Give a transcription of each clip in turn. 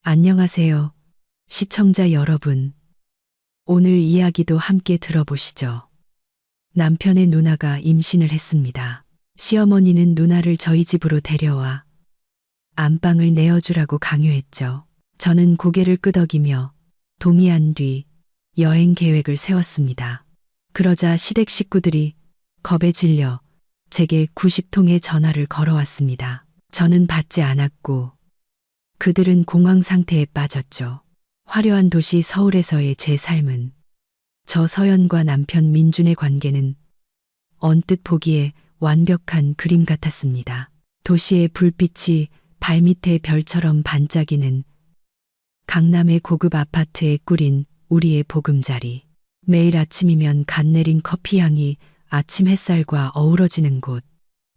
안녕하세요, 시청자 여러분. 오늘 이야기도 함께 들어보시죠. 남편의 누나가 임신을 했습니다. 시어머니는 누나를 저희 집으로 데려와 안방을 내어주라고 강요했죠. 저는 고개를 끄덕이며 동의한 뒤 여행 계획을 세웠습니다. 그러자 시댁 식구들이 겁에 질려 제게 90통의 전화를 걸어왔습니다. 저는 받지 않았고 그들은 공황 상태에 빠졌죠. 화려한 도시 서울에서의 제 삶은 저 서연과 남편 민준의 관계는 언뜻 보기에 완벽한 그림 같았습니다. 도시의 불빛이 발밑에 별처럼 반짝이는 강남의 고급 아파트에 꾸린 우리의 보금자리. 매일 아침이면 갓 내린 커피 향이 아침 햇살과 어우러지는 곳.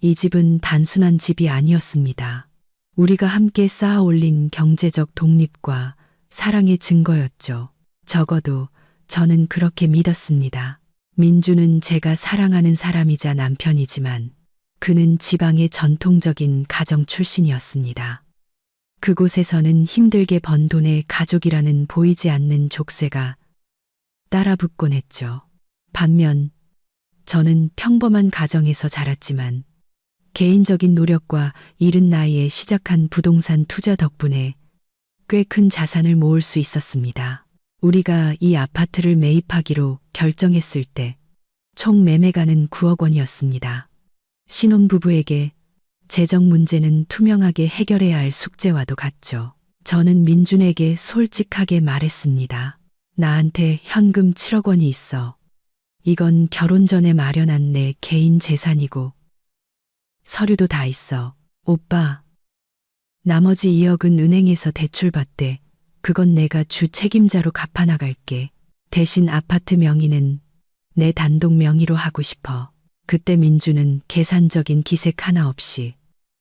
이 집은 단순한 집이 아니었습니다. 우리가 함께 쌓아 올린 경제적 독립과 사랑의 증거였죠. 적어도 저는 그렇게 믿었습니다. 민주는 제가 사랑하는 사람이자 남편이지만 그는 지방의 전통적인 가정 출신이었습니다. 그곳에서는 힘들게 번 돈에 가족이라는 보이지 않는 족쇄가 따라붙곤 했죠. 반면 저는 평범한 가정에서 자랐지만 개인적인 노력과 이른 나이에 시작한 부동산 투자 덕분에 꽤 큰 자산을 모을 수 있었습니다. 우리가 이 아파트를 매입하기로 결정했을 때 총 매매가는 9억 원이었습니다. 신혼부부에게 재정 문제는 투명하게 해결해야 할 숙제와도 같죠. 저는 민준에게 솔직하게 말했습니다. 나한테 현금 7억 원이 있어. 이건 결혼 전에 마련한 내 개인 재산이고 서류도 다 있어. 오빠, 나머지 2억은 은행에서 대출받대. 그건 내가 주 책임자로 갚아나갈게. 대신 아파트 명의는 내 단독 명의로 하고 싶어. 그때 민주는 계산적인 기색 하나 없이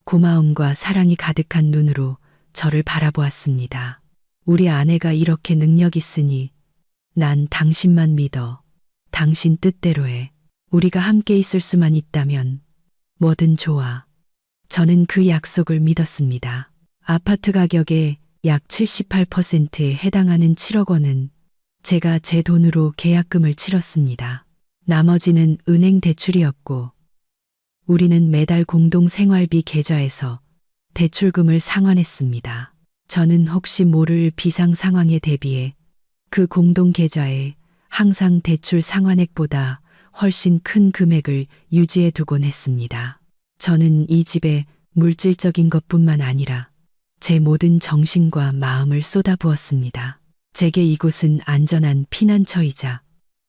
고마움과 사랑이 가득한 눈으로 저를 바라보았습니다. 우리 아내가 이렇게 능력 있으니 난 당신만 믿어. 당신 뜻대로 해. 우리가 함께 있을 수만 있다면 뭐든 좋아. 저는 그 약속을 믿었습니다. 아파트 가격의 약 78%에 해당하는 7억 원은 제가 제 돈으로 계약금을 치렀습니다. 나머지는 은행 대출이었고 우리는 매달 공동 생활비 계좌에서 대출금을 상환했습니다. 저는 혹시 모를 비상 상황에 대비해 그 공동 계좌에 항상 대출 상환액보다 훨씬 큰 금액을 유지해 두곤 했습니다. 저는 이 집에 물질적인 것뿐만 아니라 제 모든 정신과 마음을 쏟아부었습니다. 제게 이곳은 안전한 피난처이자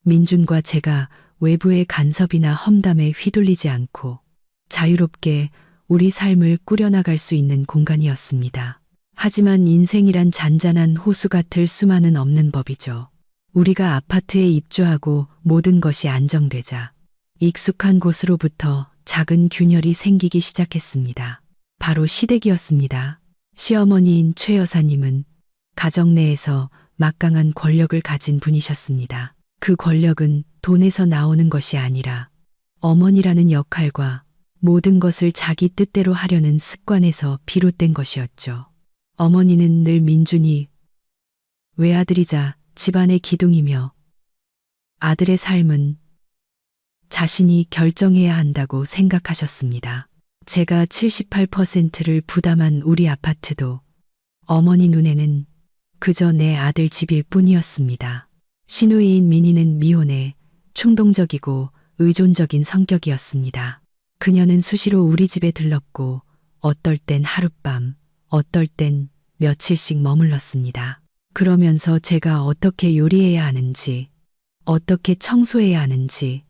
민준과 제가 외부의 간섭이나 험담에 휘둘리지 않고 자유롭게 우리 삶을 꾸려나갈 수 있는 공간이었습니다. 하지만 인생이란 잔잔한 호수 같을 수만은 없는 법이죠. 우리가 아파트에 입주하고 모든 것이 안정되자 익숙한 곳으로부터 작은 균열이 생기기 시작했습니다. 바로 시댁이었습니다. 시어머니인 최 여사님은 가정 내에서 막강한 권력을 가진 분이셨습니다. 그 권력은 돈에서 나오는 것이 아니라 어머니라는 역할과 모든 것을 자기 뜻대로 하려는 습관에서 비롯된 것이었죠. 어머니는 늘 민준이 외아들이자 집안의 기둥이며 아들의 삶은 자신이 결정해야 한다고 생각하셨습니다. 제가 78%를 부담한 우리 아파트도 어머니 눈에는 그저 내 아들 집일 뿐이었습니다. 시누이인 민희는 미혼에 충동적이고 의존적인 성격이었습니다. 그녀는 수시로 우리 집에 들렀고 어떨 땐 하룻밤, 어떨 땐 며칠씩 머물렀습니다. 그러면서 제가 어떻게 요리해야 하는지, 어떻게 청소해야 하는지,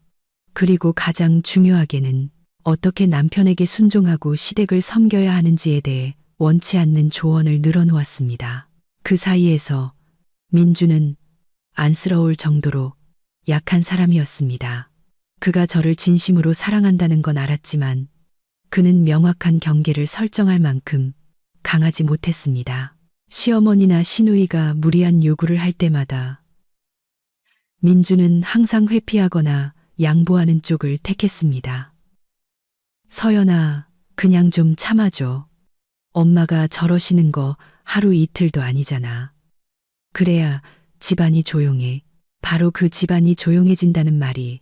그리고 가장 중요하게는 어떻게 남편에게 순종하고 시댁을 섬겨야 하는지에 대해 원치 않는 조언을 늘어놓았습니다. 그 사이에서 민주는 안쓰러울 정도로 약한 사람이었습니다. 그가 저를 진심으로 사랑한다는 건 알았지만 그는 명확한 경계를 설정할 만큼 강하지 못했습니다. 시어머니나 시누이가 무리한 요구를 할 때마다 민주는 항상 회피하거나 양보하는 쪽을 택했습니다. 서연아, 그냥 좀 참아줘. 엄마가 저러시는 거 하루 이틀도 아니잖아. 그래야 집안이 조용해. 바로 그 집안이 조용해진다는 말이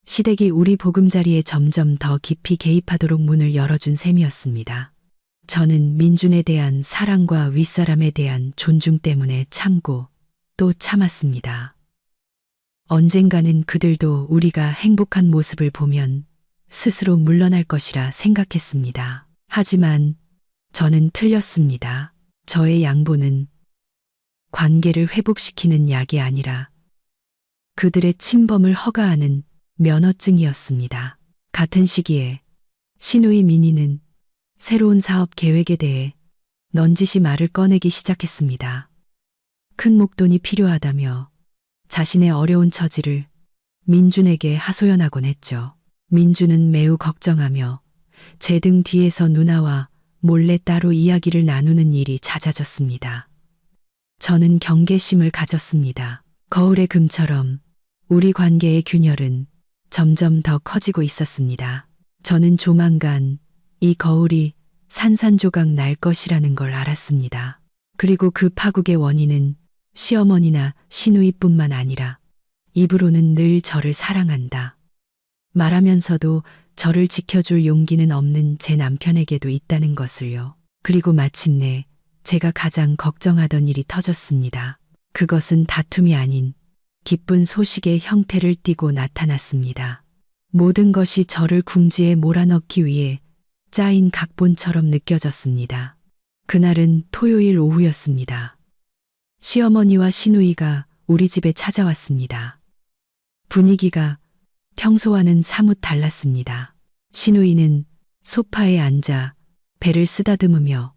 시댁이 우리 보금자리에 점점 더 깊이 개입하도록 문을 열어준 셈이었습니다. 저는 민준에 대한 사랑과 윗사람에 대한 존중 때문에 참고 또 참았습니다. 언젠가는 그들도 우리가 행복한 모습을 보면 스스로 물러날 것이라 생각했습니다. 하지만 저는 틀렸습니다. 저의 양보는 관계를 회복시키는 약이 아니라 그들의 침범을 허가하는 면허증이었습니다. 같은 시기에 시누이 민희는 새로운 사업 계획에 대해 넌지시 말을 꺼내기 시작했습니다. 큰 목돈이 필요하다며 자신의 어려운 처지를 민준에게 하소연하곤 했죠. 민준은 매우 걱정하며 제 등 뒤에서 누나와 몰래 따로 이야기를 나누는 일이 잦아졌습니다. 저는 경계심을 가졌습니다. 거울의 금처럼 우리 관계의 균열은 점점 더 커지고 있었습니다. 저는 조만간 이 거울이 산산조각 날 것이라는 걸 알았습니다. 그리고 그 파국의 원인은 시어머니나 시누이뿐만 아니라 입으로는 늘 저를 사랑한다 말하면서도 저를 지켜줄 용기는 없는 제 남편에게도 있다는 것을요. 그리고 마침내 제가 가장 걱정하던 일이 터졌습니다. 그것은 다툼이 아닌 기쁜 소식의 형태를 띠고 나타났습니다. 모든 것이 저를 궁지에 몰아넣기 위해 짜인 각본처럼 느껴졌습니다. 그날은 토요일 오후였습니다. 시어머니와 시누이가 우리 집에 찾아왔습니다. 분위기가 평소와는 사뭇 달랐습니다. 시누이는 소파에 앉아 배를 쓰다듬으며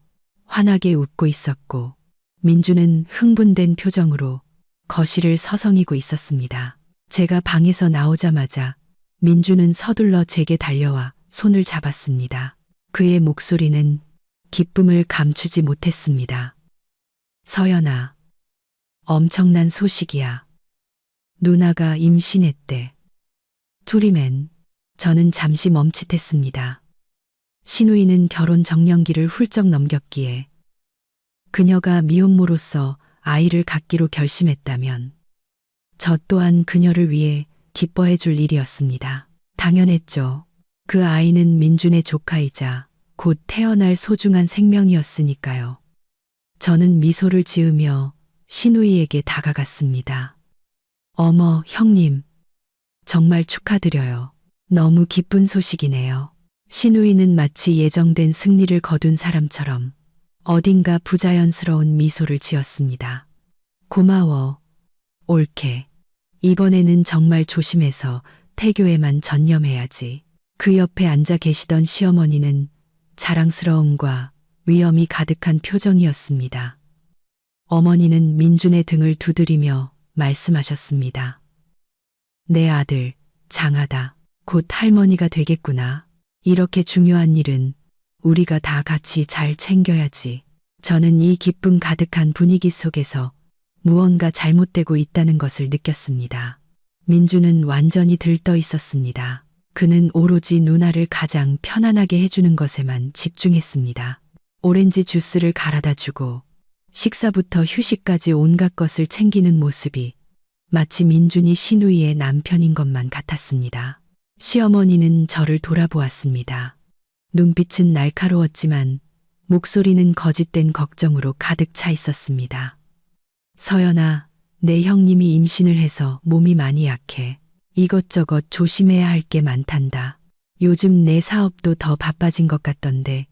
환하게 웃고 있었고 민주는 흥분된 표정으로 거실을 서성이고 있었습니다. 제가 방에서 나오자마자 민주는 서둘러 제게 달려와 손을 잡았습니다. 그의 목소리는 기쁨을 감추지 못했습니다. 서연아, 엄청난 소식이야. 누나가 임신했대. 투리맨, 저는 잠시 멈칫했습니다. 시누이는 결혼 정년기를 훌쩍 넘겼기에 그녀가 미혼모로서 아이를 갖기로 결심했다면 저 또한 그녀를 위해 기뻐해 줄 일이었습니다. 당연했죠. 그 아이는 민준의 조카이자 곧 태어날 소중한 생명이었으니까요. 저는 미소를 지으며 시누이에게 다가갔습니다. 어머, 형님. 정말 축하드려요. 너무 기쁜 소식이네요. 시누이는 마치 예정된 승리를 거둔 사람처럼 어딘가 부자연스러운 미소를 지었습니다. 고마워. 옳게. 이번에는 정말 조심해서 태교에만 전념해야지. 그 옆에 앉아 계시던 시어머니는 자랑스러움과 위엄이 가득한 표정이었습니다. 어머니는 민준의 등을 두드리며 말씀하셨습니다. 내 아들, 장하다. 곧 할머니가 되겠구나. 이렇게 중요한 일은 우리가 다 같이 잘 챙겨야지. 저는 이 기쁨 가득한 분위기 속에서 무언가 잘못되고 있다는 것을 느꼈습니다. 민주는 완전히 들떠 있었습니다. 그는 오로지 누나를 가장 편안하게 해주는 것에만 집중했습니다. 오렌지 주스를 갈아다 주고 식사부터 휴식까지 온갖 것을 챙기는 모습이 마치 민준이 시누이의 남편인 것만 같았습니다. 시어머니는 저를 돌아보았습니다. 눈빛은 날카로웠지만 목소리는 거짓된 걱정으로 가득 차 있었습니다. 서연아, 내 형님이 임신을 해서 몸이 많이 약해. 이것저것 조심해야 할 게 많단다. 요즘 내 사업도 더 바빠진 것 같던데.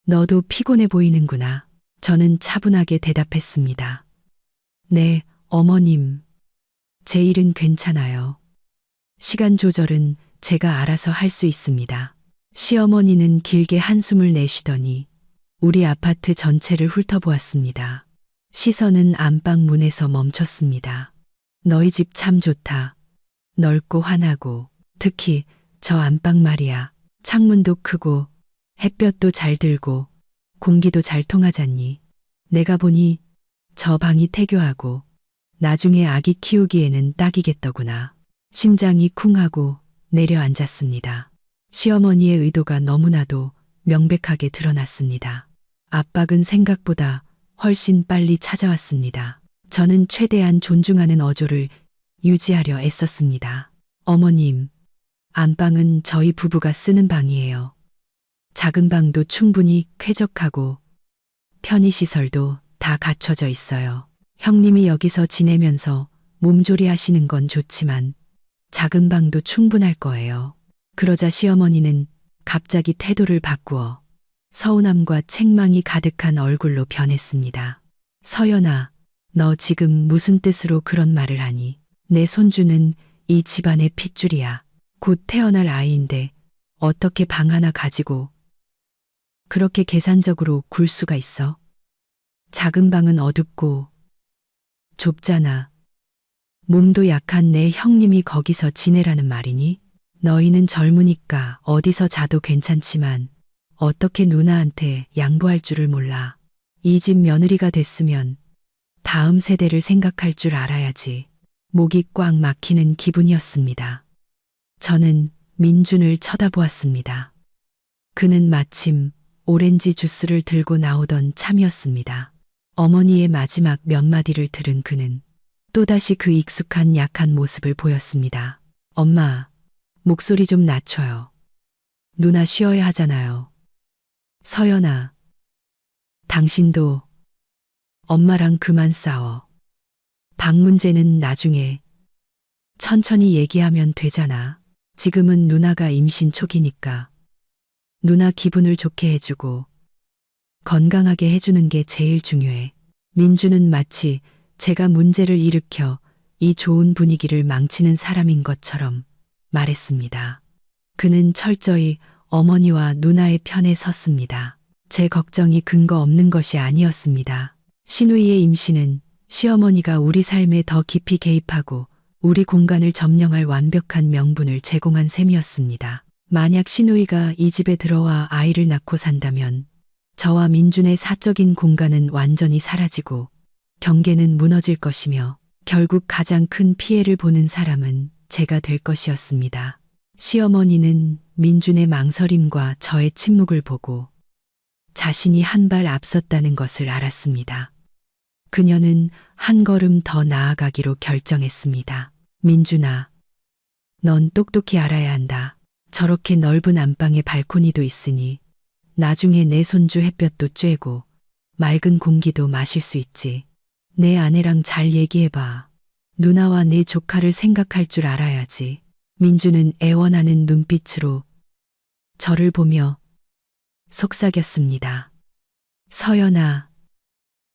너도 피곤해 보이는구나. 저는 차분하게 대답했습니다. 네, 어머님. 제 일은 괜찮아요. 시간 조절은 제가 알아서 할 수 있습니다. 시어머니는 길게 한숨을 내쉬더니 우리 아파트 전체를 훑어보았습니다. 시선은 안방 문에서 멈췄습니다. 너희 집 참 좋다. 넓고 환하고 특히 저 안방 말이야. 창문도 크고 햇볕도 잘 들고 공기도 잘 통하잖니. 내가 보니 저 방이 태교하고 나중에 아기 키우기에는 딱이겠더구나. 심장이 쿵하고 내려앉았습니다. 시어머니의 의도가 너무나도 명백하게 드러났습니다. 압박은 생각보다 훨씬 빨리 찾아왔습니다. 저는 최대한 존중하는 어조를 유지하려 애썼습니다. 어머님, 안방은 저희 부부가 쓰는 방이에요. 작은 방도 충분히 쾌적하고 편의시설도 다 갖춰져 있어요. 형님이 여기서 지내면서 몸조리 하시는 건 좋지만 작은 방도 충분할 거예요. 그러자 시어머니는 갑자기 태도를 바꾸어 서운함과 책망이 가득한 얼굴로 변했습니다. 서연아, 너 지금 무슨 뜻으로 그런 말을 하니? 내 손주는 이 집안의 핏줄이야. 곧 태어날 아이인데 어떻게 방 하나 가지고 그렇게 계산적으로 굴 수가 있어? 작은 방은 어둡고 좁잖아. 몸도 약한 내 형님이 거기서 지내라는 말이니? 너희는 젊으니까 어디서 자도 괜찮지만 어떻게 누나한테 양보할 줄을 몰라. 이 집 며느리가 됐으면 다음 세대를 생각할 줄 알아야지. 목이 꽉 막히는 기분이었습니다. 저는 민준을 쳐다보았습니다. 그는 마침 오렌지 주스를 들고 나오던 참이었습니다. 어머니의 마지막 몇 마디를 들은 그는 또다시 그 익숙한 약한 모습을 보였습니다. 엄마, 목소리 좀 낮춰요. 누나 쉬어야 하잖아요. 서연아, 당신도 엄마랑 그만 싸워. 방 문제는 나중에 천천히 얘기하면 되잖아. 지금은 누나가 임신 초기니까 누나 기분을 좋게 해주고 건강하게 해주는 게 제일 중요해. 민주는 마치 제가 문제를 일으켜 이 좋은 분위기를 망치는 사람인 것처럼 말했습니다. 그는 철저히 어머니와 누나의 편에 섰습니다. 제 걱정이 근거 없는 것이 아니었습니다. 신우이의 임신은 시어머니가 우리 삶에 더 깊이 개입하고 우리 공간을 점령할 완벽한 명분을 제공한 셈이었습니다. 만약 신우이가 이 집에 들어와 아이를 낳고 산다면 저와 민준의 사적인 공간은 완전히 사라지고 경계는 무너질 것이며 결국 가장 큰 피해를 보는 사람은 제가 될 것이었습니다. 시어머니는 민준의 망설임과 저의 침묵을 보고 자신이 한 발 앞섰다는 것을 알았습니다. 그녀는 한 걸음 더 나아가기로 결정했습니다. 민준아, 넌 똑똑히 알아야 한다. 저렇게 넓은 안방에 발코니도 있으니 나중에 내 손주 햇볕도 쬐고 맑은 공기도 마실 수 있지. 내 아내랑 잘 얘기해봐. 누나와 내 조카를 생각할 줄 알아야지. 민주는 애원하는 눈빛으로 저를 보며 속삭였습니다. 서연아,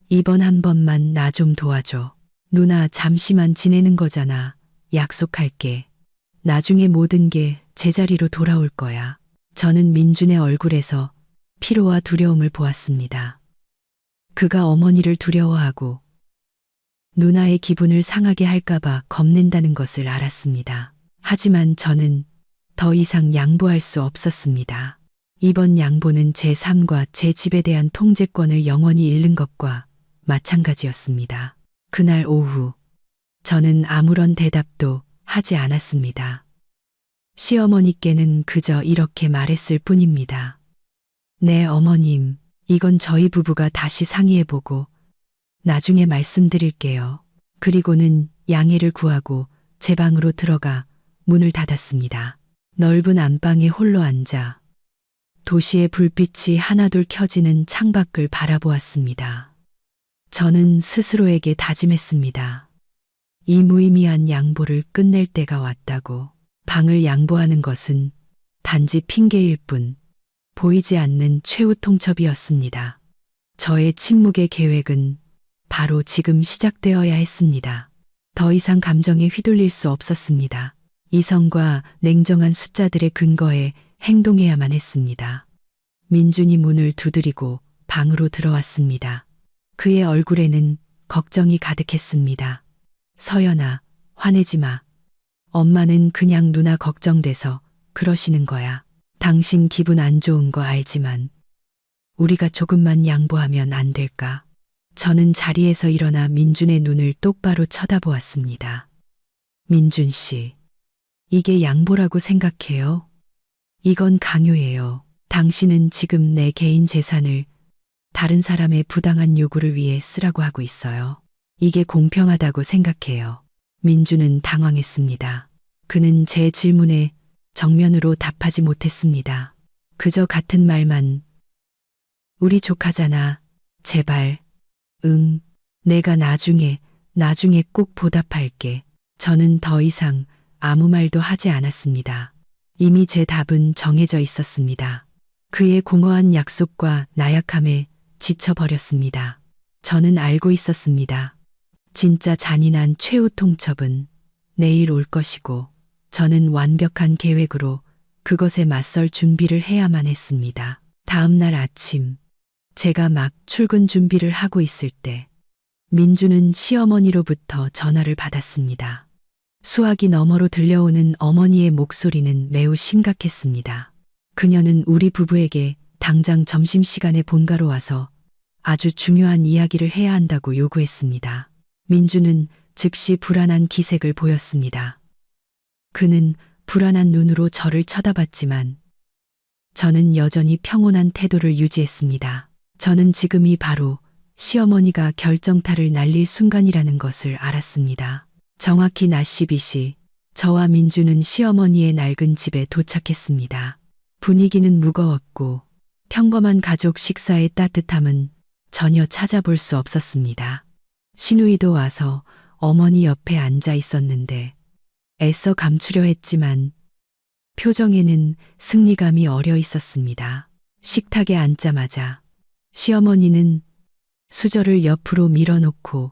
이번 한 번만 나 좀 도와줘. 누나 잠시만 지내는 거잖아. 약속할게. 나중에 모든 게 제자리로 돌아올 거야. 저는 민준의 얼굴에서 피로와 두려움을 보았습니다. 그가 어머니를 두려워하고 누나의 기분을 상하게 할까봐 겁낸다는 것을 알았습니다. 하지만 저는 더 이상 양보할 수 없었습니다. 이번 양보는 제 삶과 제 집에 대한 통제권을 영원히 잃는 것과 마찬가지였습니다. 그날 오후, 저는 아무런 대답도 하지 않았습니다. 시어머니께는 그저 이렇게 말했을 뿐입니다. 네, 어머님, 이건 저희 부부가 다시 상의해보고 나중에 말씀드릴게요. 그리고는 양해를 구하고 제 방으로 들어가 문을 닫았습니다. 넓은 안방에 홀로 앉아 도시의 불빛이 하나둘 켜지는 창밖을 바라보았습니다. 저는 스스로에게 다짐했습니다. 이 무의미한 양보를 끝낼 때가 왔다고. 방을 양보하는 것은 단지 핑계일 뿐 보이지 않는 최후 통첩이었습니다. 저의 침묵의 계획은 바로 지금 시작되어야 했습니다. 더 이상 감정에 휘둘릴 수 없었습니다. 이성과 냉정한 숫자들의 근거에 행동해야만 했습니다. 민준이 문을 두드리고 방으로 들어왔습니다. 그의 얼굴에는 걱정이 가득했습니다. 서연아, 화내지 마. 엄마는 그냥 누나 걱정돼서 그러시는 거야. 당신 기분 안 좋은 거 알지만 우리가 조금만 양보하면 안 될까? 저는 자리에서 일어나 민준의 눈을 똑바로 쳐다보았습니다. 민준 씨, 이게 양보라고 생각해요? 이건 강요예요. 당신은 지금 내 개인 재산을 다른 사람의 부당한 요구를 위해 쓰라고 하고 있어요. 이게 공평하다고 생각해요. 민주는 당황했습니다. 그는 제 질문에 정면으로 답하지 못했습니다. 그저 같은 말만 우리 조카잖아. 제발. 응. 내가 나중에 꼭 보답할게. 저는 더 이상 아무 말도 하지 않았습니다. 이미 제 답은 정해져 있었습니다. 그의 공허한 약속과 나약함에 지쳐버렸습니다. 저는 알고 있었습니다. 진짜 잔인한 최후 통첩은 내일 올 것이고 저는 완벽한 계획으로 그것에 맞설 준비를 해야만 했습니다. 다음 날 아침 제가 막 출근 준비를 하고 있을 때 민주는 시어머니로부터 전화를 받았습니다. 수화기 너머로 들려오는 어머니의 목소리는 매우 심각했습니다. 그녀는 우리 부부에게 당장 점심시간에 본가로 와서 아주 중요한 이야기를 해야 한다고 요구했습니다. 민주는 즉시 불안한 기색을 보였습니다. 그는 불안한 눈으로 저를 쳐다봤지만 저는 여전히 평온한 태도를 유지했습니다. 저는 지금이 바로 시어머니가 결정타를 날릴 순간이라는 것을 알았습니다. 정확히 낮 12시 저와 민주는 시어머니의 낡은 집에 도착했습니다. 분위기는 무거웠고 평범한 가족 식사의 따뜻함은 전혀 찾아볼 수 없었습니다. 시누이도 와서 어머니 옆에 앉아 있었는데 애써 감추려 했지만 표정에는 승리감이 어려 있었습니다. 식탁에 앉자마자 시어머니는 수저를 옆으로 밀어놓고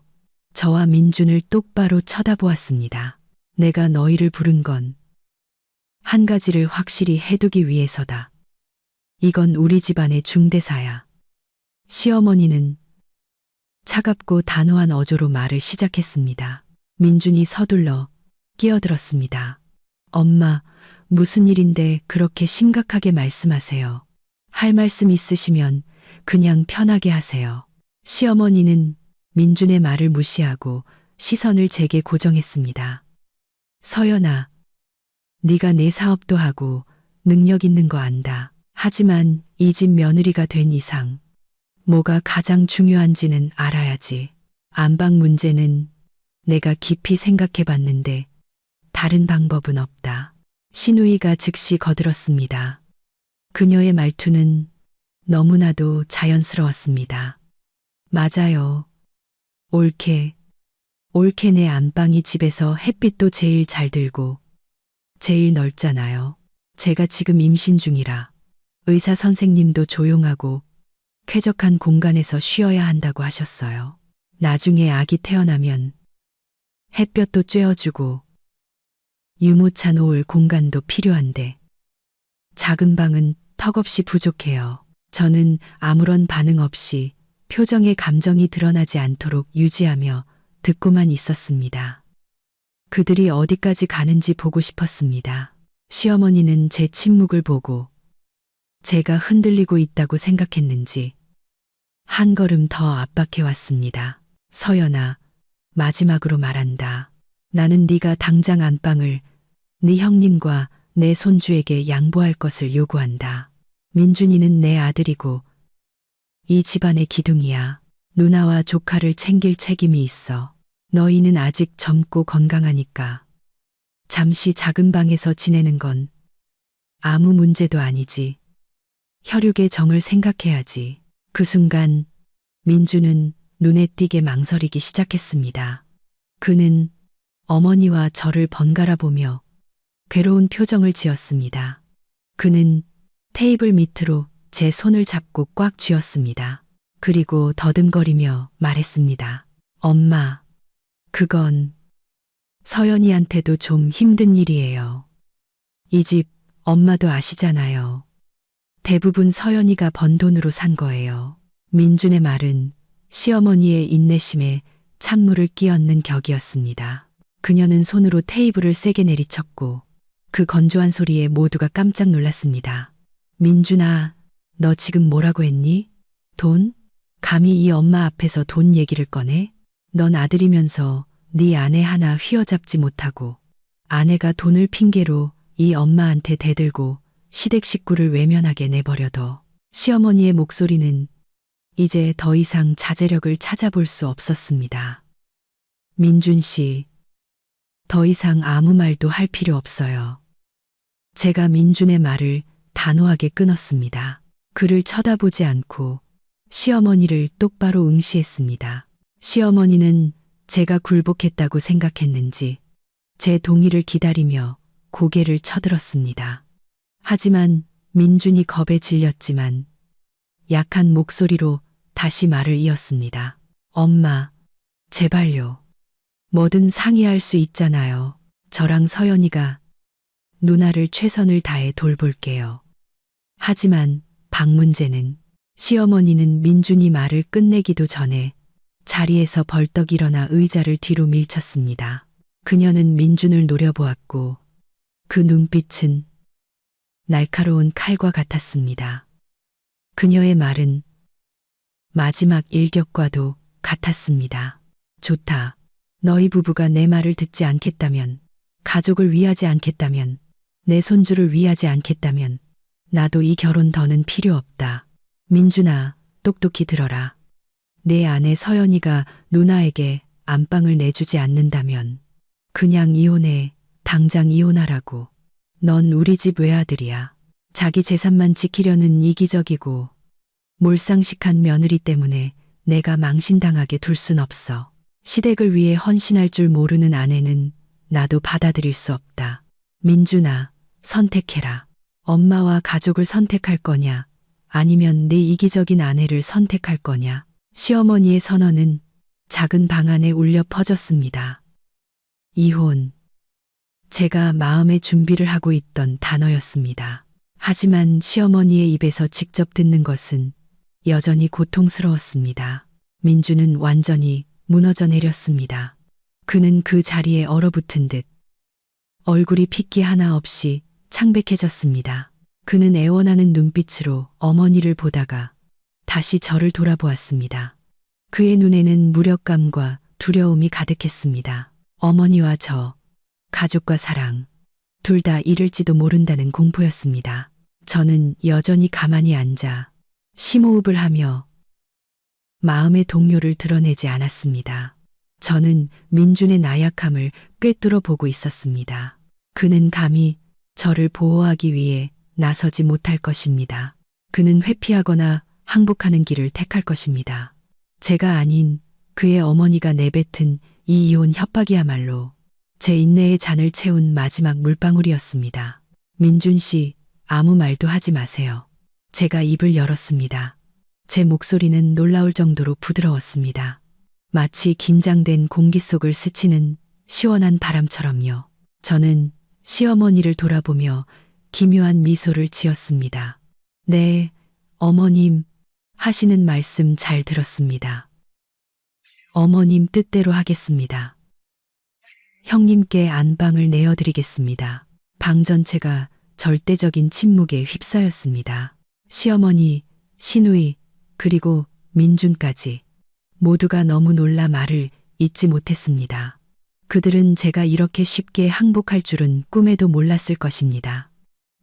저와 민준을 똑바로 쳐다보았습니다. 내가 너희를 부른 건 한 가지를 확실히 해두기 위해서다. 이건 우리 집안의 중대사야. 시어머니는 차갑고 단호한 어조로 말을 시작했습니다. 민준이 서둘러 끼어들었습니다. 엄마, 무슨 일인데 그렇게 심각하게 말씀하세요. 할 말씀 있으시면 그냥 편하게 하세요. 시어머니는 민준의 말을 무시하고 시선을 제게 고정했습니다. 서연아, 네가 내 사업도 하고 능력 있는 거 안다. 하지만 이 집 며느리가 된 이상 뭐가 가장 중요한지는 알아야지. 안방 문제는 내가 깊이 생각해 봤는데 다른 방법은 없다. 시누이가 즉시 거들었습니다. 그녀의 말투는 너무나도 자연스러웠습니다. 맞아요. 옳게 내 안방이 집에서 햇빛도 제일 잘 들고 제일 넓잖아요. 제가 지금 임신 중이라 의사 선생님도 조용하고 쾌적한 공간에서 쉬어야 한다고 하셨어요. 나중에 아기 태어나면 햇볕도 쬐어주고 유모차 놓을 공간도 필요한데 작은 방은 턱없이 부족해요. 저는 아무런 반응 없이 표정에 감정이 드러나지 않도록 유지하며 듣고만 있었습니다. 그들이 어디까지 가는지 보고 싶었습니다. 시어머니는 제 침묵을 보고 제가 흔들리고 있다고 생각했는지 한 걸음 더 압박해 왔습니다. 서연아, 마지막으로 말한다. 나는 네가 당장 안방을 네 형님과 내 손주에게 양보할 것을 요구한다. 민준이는 내 아들이고 이 집안의 기둥이야. 누나와 조카를 챙길 책임이 있어. 너희는 아직 젊고 건강하니까 잠시 작은 방에서 지내는 건 아무 문제도 아니지. 혈육의 정을 생각해야지. 그 순간 민주는 눈에 띄게 망설이기 시작했습니다. 그는 어머니와 저를 번갈아 보며 괴로운 표정을 지었습니다. 그는 테이블 밑으로 제 손을 잡고 꽉 쥐었습니다. 그리고 더듬거리며 말했습니다. 엄마, 그건 서연이한테도 좀 힘든 일이에요. 이 집 엄마도 아시잖아요. 대부분 서연이가 번 돈으로 산 거예요. 민준의 말은 시어머니의 인내심에 찬물을 끼얹는 격이었습니다. 그녀는 손으로 테이블을 세게 내리쳤고 그 건조한 소리에 모두가 깜짝 놀랐습니다. 민준아, 너 지금 뭐라고 했니? 돈? 감히 이 엄마 앞에서 돈 얘기를 꺼내? 넌 아들이면서 네 아내 하나 휘어잡지 못하고 아내가 돈을 핑계로 이 엄마한테 대들고 시댁 식구를 외면하게 내버려둬. 시어머니의 목소리는 이제 더 이상 자제력을 찾아볼 수 없었습니다. 민준 씨, 더 이상 아무 말도 할 필요 없어요. 제가 민준의 말을 단호하게 끊었습니다. 그를 쳐다보지 않고 시어머니를 똑바로 응시했습니다. 시어머니는 제가 굴복했다고 생각했는지 제 동의를 기다리며 고개를 쳐들었습니다. 하지만 민준이 겁에 질렸지만 약한 목소리로 다시 말을 이었습니다. 엄마, 제발요. 뭐든 상의할 수 있잖아요. 저랑 서연이가 누나를 최선을 다해 돌볼게요. 하지만 방 문제는 시어머니는 민준이 말을 끝내기도 전에 자리에서 벌떡 일어나 의자를 뒤로 밀쳤습니다. 그녀는 민준을 노려보았고 그 눈빛은 날카로운 칼과 같았습니다. 그녀의 말은 마지막 일격과도 같았습니다. 좋다. 너희 부부가 내 말을 듣지 않겠다면, 가족을 위하지 않겠다면, 내 손주를 위하지 않겠다면 나도 이 결혼 더는 필요 없다. 민준아, 똑똑히 들어라. 내 아내 서연이가 누나에게 안방을 내주지 않는다면 그냥 이혼해. 당장 이혼하라고. 넌 우리 집 외아들이야. 자기 재산만 지키려는 이기적이고 몰상식한 며느리 때문에 내가 망신당하게 둘 순 없어. 시댁을 위해 헌신할 줄 모르는 아내는 나도 받아들일 수 없다. 민준아, 선택해라. 엄마와 가족을 선택할 거냐, 아니면 내 이기적인 아내를 선택할 거냐. 시어머니의 선언은 작은 방 안에 울려 퍼졌습니다. 이혼. 제가 마음의 준비를 하고 있던 단어였습니다. 하지만 시어머니의 입에서 직접 듣는 것은 여전히 고통스러웠습니다. 민주는 완전히 무너져 내렸습니다. 그는 그 자리에 얼어붙은 듯 얼굴이 핏기 하나 없이 창백해졌습니다. 그는 애원하는 눈빛으로 어머니를 보다가 다시 저를 돌아보았습니다. 그의 눈에는 무력감과 두려움이 가득했습니다. 어머니와 저, 가족과 사랑, 둘 다 잃을지도 모른다는 공포였습니다. 저는 여전히 가만히 앉아 심호흡을 하며 마음의 동요를 드러내지 않았습니다. 저는 민준의 나약함을 꿰뚫어 보고 있었습니다. 그는 감히 저를 보호하기 위해 나서지 못할 것입니다. 그는 회피하거나 항복하는 길을 택할 것입니다. 제가 아닌 그의 어머니가 내뱉은 이 이혼 협박이야말로 제 인내의 잔을 채운 마지막 물방울이었습니다. 민준 씨, 아무 말도 하지 마세요. 제가 입을 열었습니다. 제 목소리는 놀라울 정도로 부드러웠습니다. 마치 긴장된 공기 속을 스치는 시원한 바람처럼요. 저는 시어머니를 돌아보며 기묘한 미소를 지었습니다. 네, 어머님, 하시는 말씀 잘 들었습니다. 어머님 뜻대로 하겠습니다. 형님께 안방을 내어드리겠습니다. 방 전체가 절대적인 침묵에 휩싸였습니다. 시어머니, 시누이, 그리고 민준까지 모두가 너무 놀라 말을 잇지 못했습니다. 그들은 제가 이렇게 쉽게 항복할 줄은 꿈에도 몰랐을 것입니다.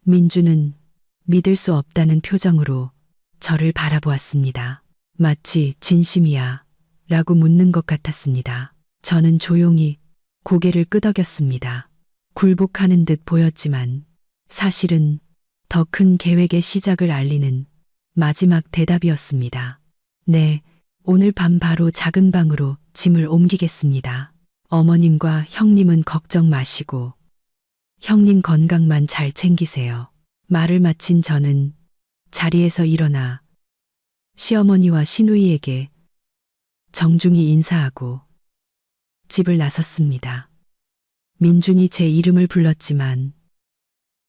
민준은 믿을 수 없다는 표정으로 저를 바라보았습니다. 마치 진심이야 라고 묻는 것 같았습니다. 저는 조용히 고개를 끄덕였습니다. 굴복하는 듯 보였지만 사실은 더 큰 계획의 시작을 알리는 마지막 대답이었습니다. 네, 오늘 밤 바로 작은 방으로 짐을 옮기겠습니다. 어머님과 형님은 걱정 마시고 형님 건강만 잘 챙기세요. 말을 마친 저는 자리에서 일어나 시어머니와 시누이에게 정중히 인사하고 집을 나섰습니다. 민준이 제 이름을 불렀지만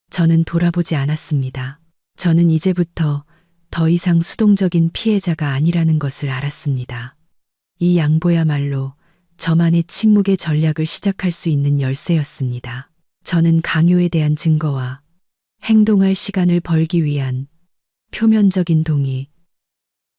저는 돌아보지 않았습니다. 저는 이제부터 더 이상 수동적인 피해자가 아니라는 것을 알았습니다. 이 양보야말로 저만의 침묵의 전략을 시작할 수 있는 열쇠였습니다. 저는 강요에 대한 증거와 행동할 시간을 벌기 위한 표면적인 동의,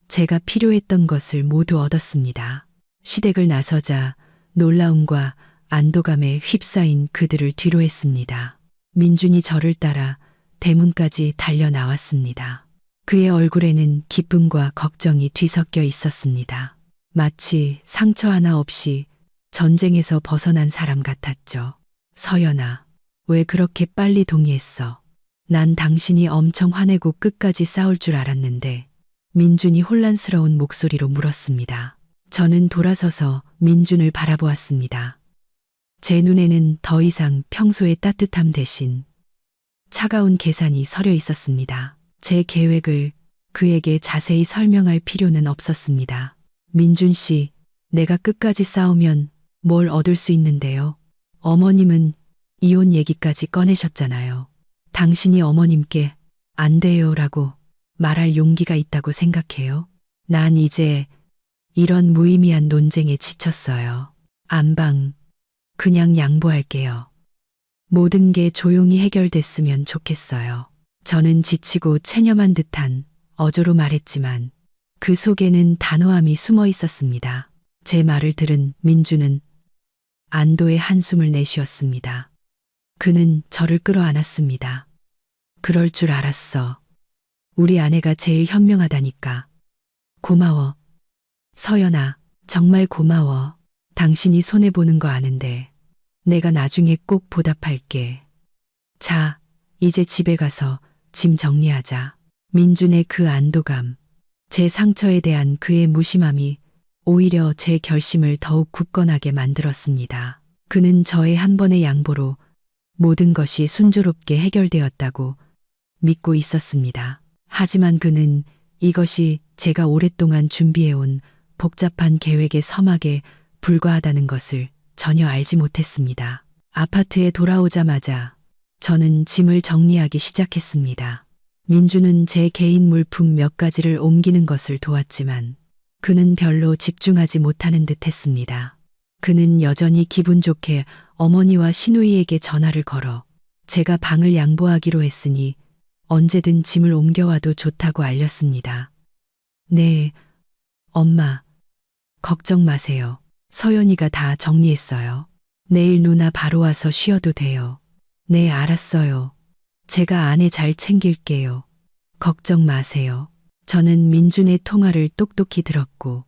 제가 필요했던 것을 모두 얻었습니다. 시댁을 나서자 놀라움과 안도감에 휩싸인 그들을 뒤로했습니다. 민준이 저를 따라 대문까지 달려 나왔습니다. 그의 얼굴에는 기쁨과 걱정이 뒤섞여 있었습니다. 마치 상처 하나 없이 전쟁에서 벗어난 사람 같았죠. 서연아, 왜 그렇게 빨리 동의했어? 난 당신이 엄청 화내고 끝까지 싸울 줄 알았는데. 민준이 혼란스러운 목소리로 물었습니다. 저는 돌아서서 민준을 바라보았습니다. 제 눈에는 더 이상 평소의 따뜻함 대신 차가운 계산이 서려 있었습니다. 제 계획을 그에게 자세히 설명할 필요는 없었습니다. 민준 씨, 내가 끝까지 싸우면 뭘 얻을 수 있는데요? 어머님은 이혼 얘기까지 꺼내셨잖아요. 당신이 어머님께 안 돼요라고 말할 용기가 있다고 생각해요? 난 이제 이런 무의미한 논쟁에 지쳤어요. 안방, 그냥 양보할게요. 모든 게 조용히 해결됐으면 좋겠어요. 저는 지치고 체념한 듯한 어조로 말했지만 그 속에는 단호함이 숨어 있었습니다. 제 말을 들은 민주는 안도의 한숨을 내쉬었습니다. 그는 저를 끌어안았습니다. 그럴 줄 알았어. 우리 아내가 제일 현명하다니까. 고마워. 서연아, 정말 고마워. 당신이 손해보는 거 아는데 내가 나중에 꼭 보답할게. 자, 이제 집에 가서 짐 정리하자. 민준의 그 안도감, 제 상처에 대한 그의 무심함이 오히려 제 결심을 더욱 굳건하게 만들었습니다. 그는 저의 한 번의 양보로 모든 것이 순조롭게 해결되었다고 믿고 있었습니다. 하지만 그는 이것이 제가 오랫동안 준비해온 복잡한 계획의 서막에 불과하다는 것을 전혀 알지 못했습니다. 아파트에 돌아오자마자 저는 짐을 정리하기 시작했습니다. 민주는 제 개인 물품 몇 가지를 옮기는 것을 도왔지만 그는 별로 집중하지 못하는 듯 했습니다. 그는 여전히 기분 좋게 어머니와 시누이에게 전화를 걸어 제가 방을 양보하기로 했으니 언제든 짐을 옮겨와도 좋다고 알렸습니다. 네, 엄마, 걱정 마세요. 서연이가 다 정리했어요. 내일 누나 바로 와서 쉬어도 돼요. 네, 알았어요. 제가 아내 잘 챙길게요. 걱정 마세요. 저는 민준의 통화를 똑똑히 들었고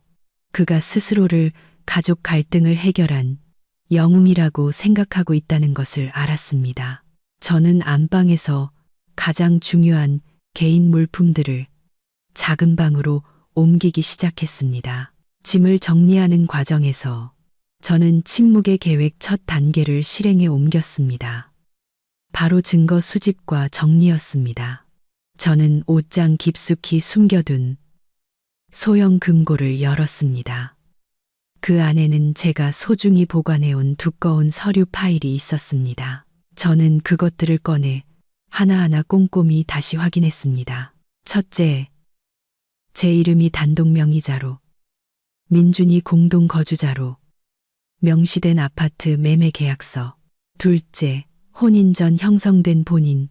그가 스스로를 가족 갈등을 해결한 영웅이라고 생각하고 있다는 것을 알았습니다. 저는 안방에서 가장 중요한 개인 물품들을 작은 방으로 옮기기 시작했습니다. 짐을 정리하는 과정에서 저는 침묵의 계획 첫 단계를 실행에 옮겼습니다. 바로 증거 수집과 정리였습니다. 저는 옷장 깊숙이 숨겨둔 소형 금고를 열었습니다. 그 안에는 제가 소중히 보관해온 두꺼운 서류 파일이 있었습니다. 저는 그것들을 꺼내 하나하나 꼼꼼히 다시 확인했습니다. 첫째, 제 이름이 단독 명의자로, 민준이 공동 거주자로 명시된 아파트 매매 계약서. 둘째, 혼인 전 형성된 본인,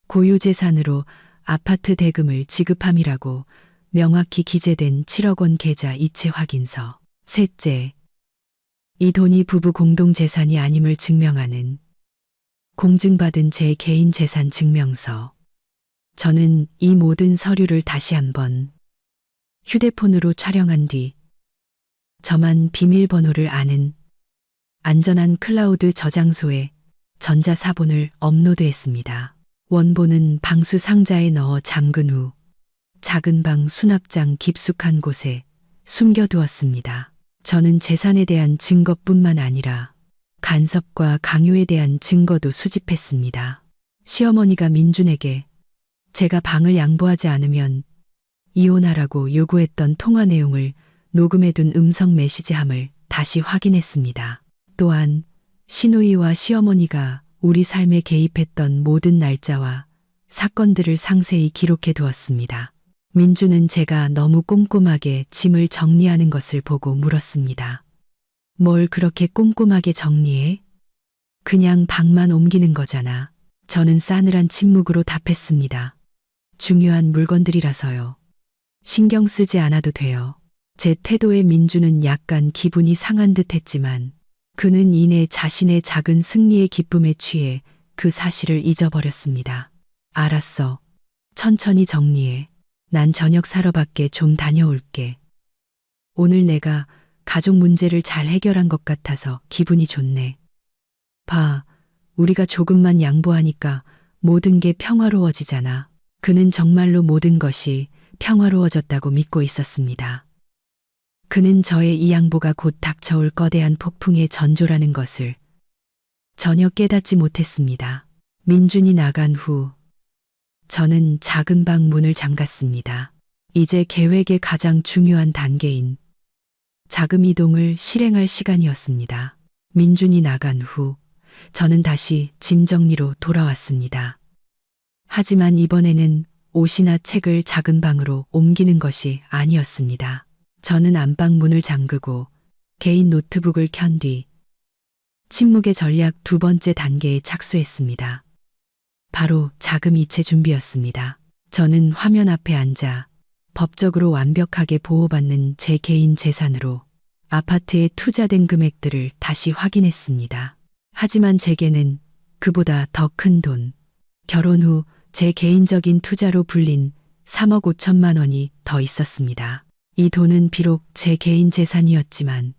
고유재산으로 아파트 대금을 지급함이라고 명확히 기재된 7억 원 계좌 이체 확인서. 셋째, 이 돈이 부부 공동 재산이 아님을 증명하는 공증받은 제 개인 재산 증명서. 저는 이 모든 서류를 다시 한번 휴대폰으로 촬영한 뒤 저만 비밀번호를 아는 안전한 클라우드 저장소에 전자사본을 업로드했습니다. 원본은 방수 상자에 넣어 잠근 후 작은 방 수납장 깊숙한 곳에 숨겨두었습니다. 저는 재산에 대한 증거뿐만 아니라 간섭과 강요에 대한 증거도 수집했습니다. 시어머니가 민준에게 제가 방을 양보하지 않으면 이혼하라고 요구했던 통화 내용을 녹음해둔 음성 메시지함을 다시 확인했습니다. 또한 시누이와 시어머니가 우리 삶에 개입했던 모든 날짜와 사건들을 상세히 기록해 두었습니다. 민주는 제가 너무 꼼꼼하게 짐을 정리하는 것을 보고 물었습니다. 뭘 그렇게 꼼꼼하게 정리해? 그냥 방만 옮기는 거잖아. 저는 싸늘한 침묵으로 답했습니다. 중요한 물건들이라서요. 신경 쓰지 않아도 돼요. 제 태도에 민주는 약간 기분이 상한 듯 했지만 그는 이내 자신의 작은 승리의 기쁨에 취해 그 사실을 잊어버렸습니다. 알았어. 천천히 정리해. 난 저녁 사러 밖에 좀 다녀올게. 오늘 내가 가족 문제를 잘 해결한 것 같아서 기분이 좋네. 봐, 우리가 조금만 양보하니까 모든 게 평화로워지잖아. 그는 정말로 모든 것이 평화로워졌다고 믿고 있었습니다. 그는 저의 이 양보가 곧 닥쳐올 거대한 폭풍의 전조라는 것을 전혀 깨닫지 못했습니다. 민준이 나간 후 저는 작은 방 문을 잠갔습니다. 이제 계획의 가장 중요한 단계인 자금 이동을 실행할 시간이었습니다. 민준이 나간 후 저는 다시 짐 정리로 돌아왔습니다. 하지만 이번에는 옷이나 책을 작은 방으로 옮기는 것이 아니었습니다. 저는 안방 문을 잠그고 개인 노트북을 켠 뒤 침묵의 전략 두 번째 단계에 착수했습니다. 바로 자금 이체 준비였습니다. 저는 화면 앞에 앉아 법적으로 완벽하게 보호받는 제 개인 재산으로 아파트에 투자된 금액들을 다시 확인했습니다. 하지만 제게는 그보다 더 큰 돈, 결혼 후 제 개인적인 투자로 불린 3억 5천만 원이 더 있었습니다. 이 돈은 비록 제 개인 재산이었지만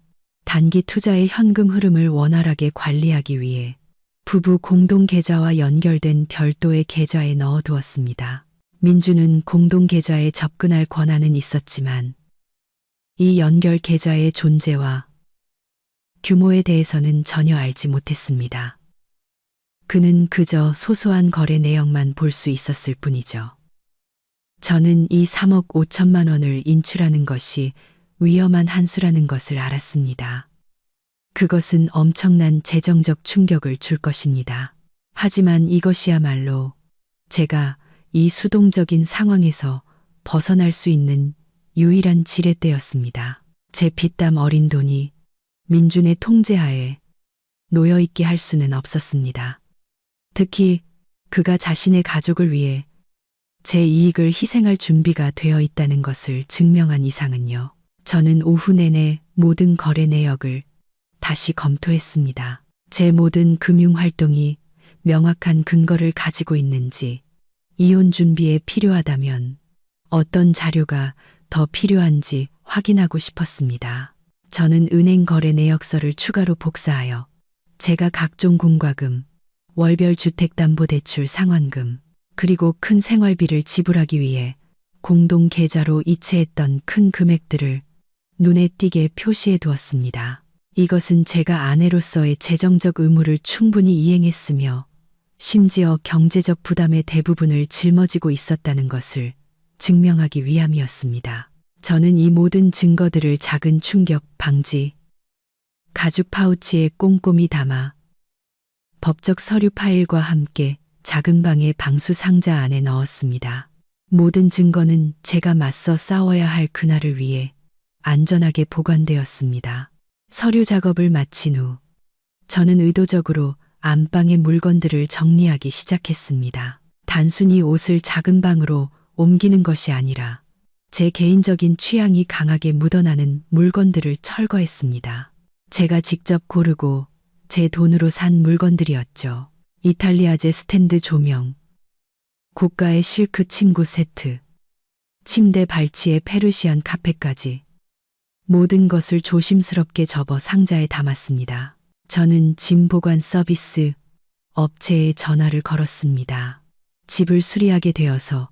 단기 투자의 현금 흐름을 원활하게 관리하기 위해 부부 공동 계좌와 연결된 별도의 계좌에 넣어두었습니다. 민주는 공동 계좌에 접근할 권한은 있었지만 이 연결 계좌의 존재와 규모에 대해서는 전혀 알지 못했습니다. 그는 그저 소소한 거래 내역만 볼 수 있었을 뿐이죠. 저는 이 3억 5천만 원을 인출하는 것이 위험한 한 수라는 것을 알았습니다. 그것은 엄청난 재정적 충격을 줄 것입니다. 하지만 이것이야말로 제가 이 수동적인 상황에서 벗어날 수 있는 유일한 지렛대였습니다. 제 피땀 어린 돈이 민준의 통제하에 놓여있게 할 수는 없었습니다. 특히 그가 자신의 가족을 위해 제 이익을 희생할 준비가 되어 있다는 것을 증명한 이상은요. 저는 오후 내내 모든 거래 내역을 다시 검토했습니다. 제 모든 금융 활동이 명확한 근거를 가지고 있는지, 이혼 준비에 필요하다면 어떤 자료가 더 필요한지 확인하고 싶었습니다. 저는 은행 거래 내역서를 추가로 복사하여 제가 각종 공과금, 월별 주택담보대출 상환금, 그리고 큰 생활비를 지불하기 위해 공동 계좌로 이체했던 큰 금액들을 눈에 띄게 표시해 두었습니다. 이것은 제가 아내로서의 재정적 의무를 충분히 이행했으며 심지어 경제적 부담의 대부분을 짊어지고 있었다는 것을 증명하기 위함이었습니다. 저는 이 모든 증거들을 작은 충격 방지 가죽 파우치에 꼼꼼히 담아 법적 서류 파일과 함께 작은 방의 방수 상자 안에 넣었습니다. 모든 증거는 제가 맞서 싸워야 할 그날을 위해 안전하게 보관되었습니다. 서류 작업을 마친 후 저는 의도적으로 안방의 물건들을 정리하기 시작했습니다. 단순히 옷을 작은 방으로 옮기는 것이 아니라 제 개인적인 취향이 강하게 묻어나는 물건들을 철거했습니다. 제가 직접 고르고 제 돈으로 산 물건들이었죠. 이탈리아제 스탠드 조명, 고가의 실크 침구 세트, 침대 발치의 페르시안 카펫까지 모든 것을 조심스럽게 접어 상자에 담았습니다. 저는 짐 보관 서비스 업체에 전화를 걸었습니다. 집을 수리하게 되어서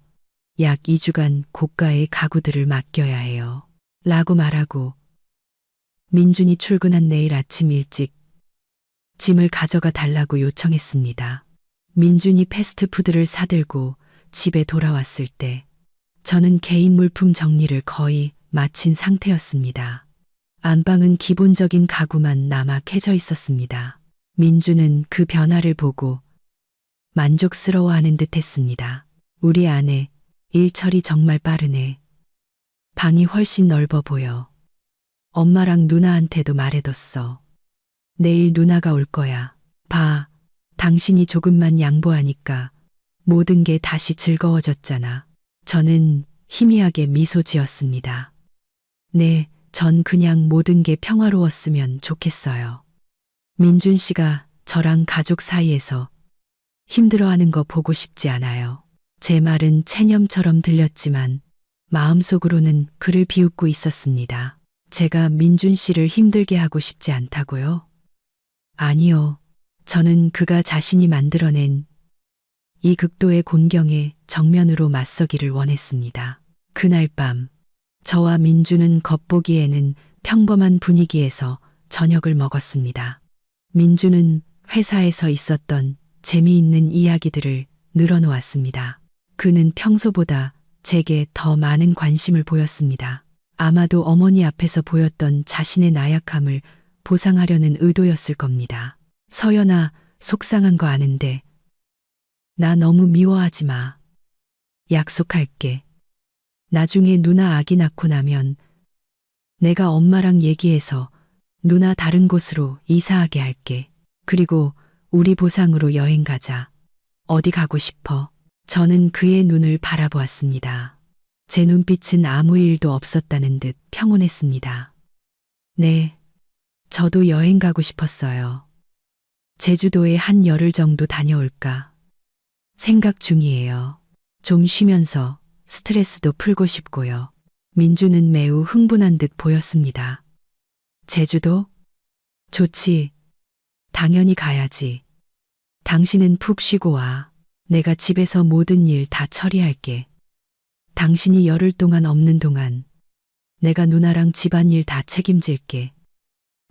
약 2주간 고가의 가구들을 맡겨야 해요. 라고 말하고 민준이 출근한 내일 아침 일찍 짐을 가져가 달라고 요청했습니다. 민준이 패스트푸드를 사들고 집에 돌아왔을 때 저는 개인 물품 정리를 거의 마친 상태였습니다. 안방은 기본적인 가구만 남아 캐져 있었습니다. 민주는 그 변화를 보고 만족스러워하는 듯 했습니다. 우리 아내, 일 처리 정말 빠르네. 방이 훨씬 넓어 보여. 엄마랑 누나한테도 말해뒀어. 내일 누나가 올 거야. 봐, 당신이 조금만 양보하니까 모든 게 다시 즐거워졌잖아. 저는 희미하게 미소 지었습니다. 네, 전 그냥 모든 게 평화로웠으면 좋겠어요. 민준 씨가 저랑 가족 사이에서 힘들어하는 거 보고 싶지 않아요. 제 말은 체념처럼 들렸지만 마음속으로는 그를 비웃고 있었습니다. 제가 민준 씨를 힘들게 하고 싶지 않다고요? 아니요. 저는 그가 자신이 만들어낸 이 극도의 곤경에 정면으로 맞서기를 원했습니다. 그날 밤, 저와 민주는 겉보기에는 평범한 분위기에서 저녁을 먹었습니다. 민주는 회사에서 있었던 재미있는 이야기들을 늘어놓았습니다. 그는 평소보다 제게 더 많은 관심을 보였습니다. 아마도 어머니 앞에서 보였던 자신의 나약함을 보상하려는 의도였을 겁니다. 서연아, 속상한 거 아는데 나 너무 미워하지 마. 약속할게. 나중에 누나 아기 낳고 나면 내가 엄마랑 얘기해서 누나 다른 곳으로 이사하게 할게. 그리고 우리 보상으로 여행 가자. 어디 가고 싶어? 저는 그의 눈을 바라보았습니다. 제 눈빛은 아무 일도 없었다는 듯 평온했습니다. 네, 저도 여행 가고 싶었어요. 제주도에 한 열흘 정도 다녀올까 생각 중이에요. 좀 쉬면서 스트레스도 풀고 싶고요. 민주는 매우 흥분한 듯 보였습니다. 제주도? 좋지. 당연히 가야지. 당신은 푹 쉬고 와. 내가 집에서 모든 일 다 처리할게. 당신이 열흘 동안 없는 동안 내가 누나랑 집안일 다 책임질게.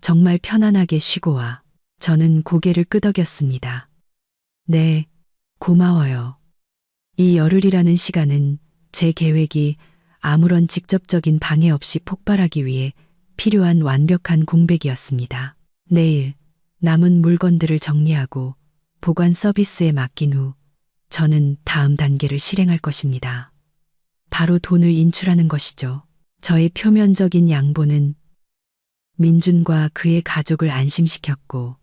정말 편안하게 쉬고 와. 저는 고개를 끄덕였습니다. 네, 고마워요. 이 열흘이라는 시간은 제 계획이 아무런 직접적인 방해 없이 폭발하기 위해 필요한 완벽한 공백이었습니다. 내일 남은 물건들을 정리하고 보관 서비스에 맡긴 후 저는 다음 단계를 실행할 것입니다. 바로 돈을 인출하는 것이죠. 저의 표면적인 양보는 민준과 그의 가족을 안심시켰고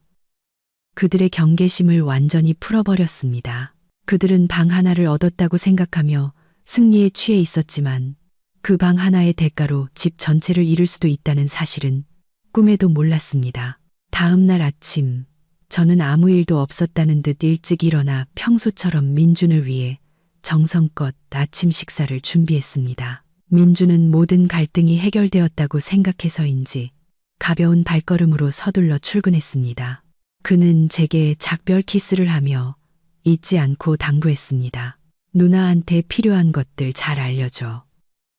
그들의 경계심을 완전히 풀어버렸습니다. 그들은 방 하나를 얻었다고 생각하며 승리에 취해 있었지만 그 방 하나의 대가로 집 전체를 잃을 수도 있다는 사실은 꿈에도 몰랐습니다. 다음 날 아침, 저는 아무 일도 없었다는 듯 일찍 일어나 평소처럼 민준을 위해 정성껏 아침 식사를 준비했습니다. 민준은 모든 갈등이 해결되었다고 생각해서인지 가벼운 발걸음으로 서둘러 출근했습니다. 그는 제게 작별 키스를 하며 잊지 않고 당부했습니다. 누나한테 필요한 것들 잘 알려줘.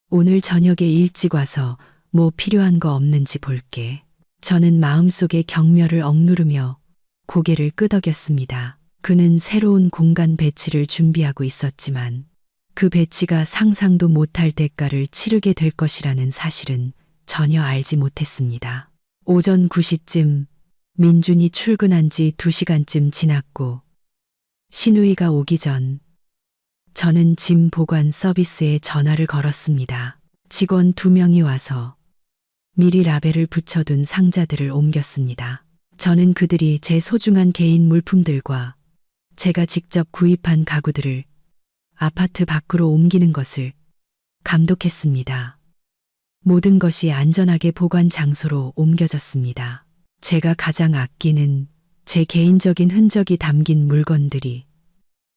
오늘 저녁에 일찍 와서 뭐 필요한 거 없는지 볼게. 저는 마음속에 경멸을 억누르며 고개를 끄덕였습니다. 그는 새로운 공간 배치를 준비하고 있었지만 그 배치가 상상도 못할 대가를 치르게 될 것이라는 사실은 전혀 알지 못했습니다. 오전 9시쯤 민준이 출근한 지 2시간쯤 지났고 신우이가 오기 전 저는 짐 보관 서비스에 전화를 걸었습니다. 직원 2명이 와서 미리 라벨을 붙여둔 상자들을 옮겼습니다. 저는 그들이 제 소중한 개인 물품들과 제가 직접 구입한 가구들을 아파트 밖으로 옮기는 것을 감독했습니다. 모든 것이 안전하게 보관 장소로 옮겨졌습니다. 제가 가장 아끼는 제 개인적인 흔적이 담긴 물건들이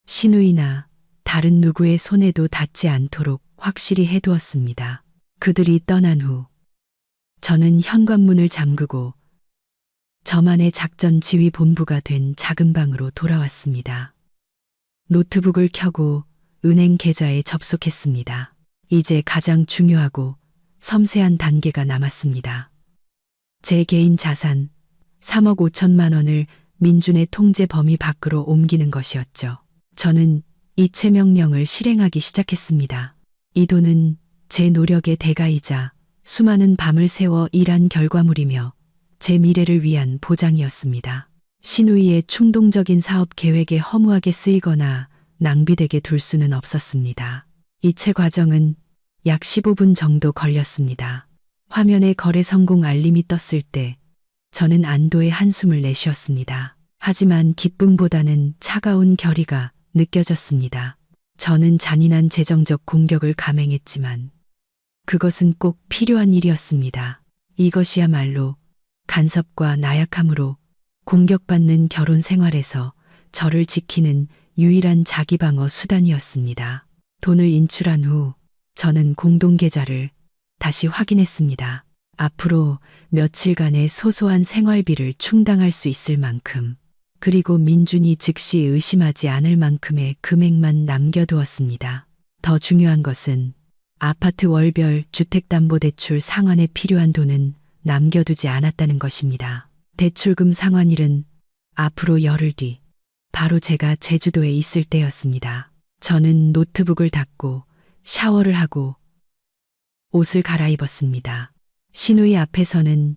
신우이나 다른 누구의 손에도 닿지 않도록 확실히 해두었습니다. 그들이 떠난 후 저는 현관문을 잠그고 저만의 작전 지휘 본부가 된 작은 방으로 돌아왔습니다. 노트북을 켜고 은행 계좌에 접속했습니다. 이제 가장 중요하고 섬세한 단계가 남았습니다. 제 개인 자산 3억 5천만 원을 민준의 통제 범위 밖으로 옮기는 것이었죠. 저는 이체 명령을 실행하기 시작했습니다. 이 돈은 제 노력의 대가이자 수많은 밤을 새워 일한 결과물이며 제 미래를 위한 보장이었습니다. 신우이의 충동적인 사업 계획에 허무하게 쓰이거나 낭비되게 둘 수는 없었습니다. 이체 과정은 약 15분 정도 걸렸습니다. 화면에 거래 성공 알림이 떴을 때 저는 안도의 한숨을 내쉬었습니다. 하지만 기쁨보다는 차가운 결의가 느껴졌습니다. 저는 잔인한 재정적 공격을 감행했지만 그것은 꼭 필요한 일이었습니다. 이것이야말로 간섭과 나약함으로 공격받는 결혼 생활에서 저를 지키는 유일한 자기방어 수단이었습니다. 돈을 인출한 후 저는 공동계좌를 다시 확인했습니다. 앞으로 며칠간의 소소한 생활비를 충당할 수 있을 만큼, 그리고 민준이 즉시 의심하지 않을 만큼의 금액만 남겨두었습니다. 더 중요한 것은 아파트 월별 주택담보대출 상환에 필요한 돈은 남겨두지 않았다는 것입니다. 대출금 상환일은 앞으로 열흘 뒤, 바로 제가 제주도에 있을 때였습니다. 저는 노트북을 닫고 샤워를 하고 옷을 갈아입었습니다. 신우이 앞에서는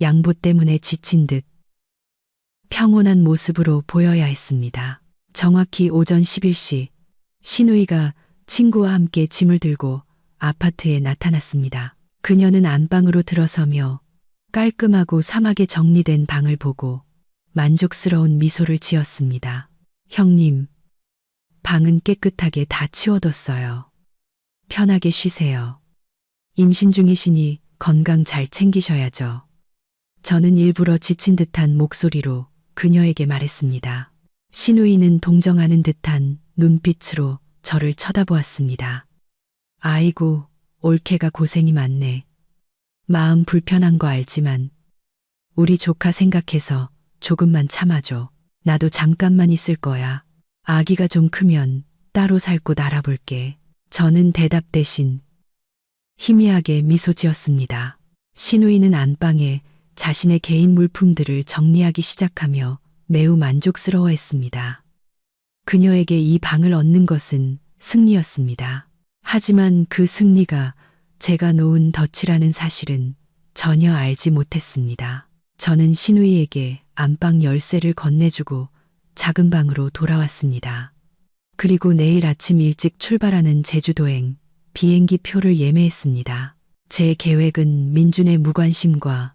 양보 때문에 지친 듯 평온한 모습으로 보여야 했습니다. 정확히 오전 11시, 신우이가 친구와 함께 짐을 들고 아파트에 나타났습니다. 그녀는 안방으로 들어서며 깔끔하고 sam하게 정리된 방을 보고 만족스러운 미소를 지었습니다. 형님, 방은 깨끗하게 다 치워뒀어요. 편하게 쉬세요. 임신 중이시니 건강 잘 챙기셔야죠. 저는 일부러 지친 듯한 목소리로 그녀에게 말했습니다. 신우이는 동정하는 듯한 눈빛으로 저를 쳐다보았습니다. 아이고, 올케가 고생이 많네. 마음 불편한 거 알지만 우리 조카 생각해서 조금만 참아줘. 나도 잠깐만 있을 거야. 아기가 좀 크면 따로 살 곳 알아볼게. 저는 대답 대신 희미하게 미소 지었습니다. 신우이는 안방에 자신의 개인 물품들을 정리하기 시작하며 매우 만족스러워했습니다. 그녀에게 이 방을 얻는 것은 승리였습니다. 하지만 그 승리가 제가 놓은 덫이라는 사실은 전혀 알지 못했습니다. 저는 신우이에게 안방 열쇠를 건네주고 작은 방으로 돌아왔습니다. 그리고 내일 아침 일찍 출발하는 제주도행 비행기 표를 예매했습니다. 제 계획은 민준의 무관심과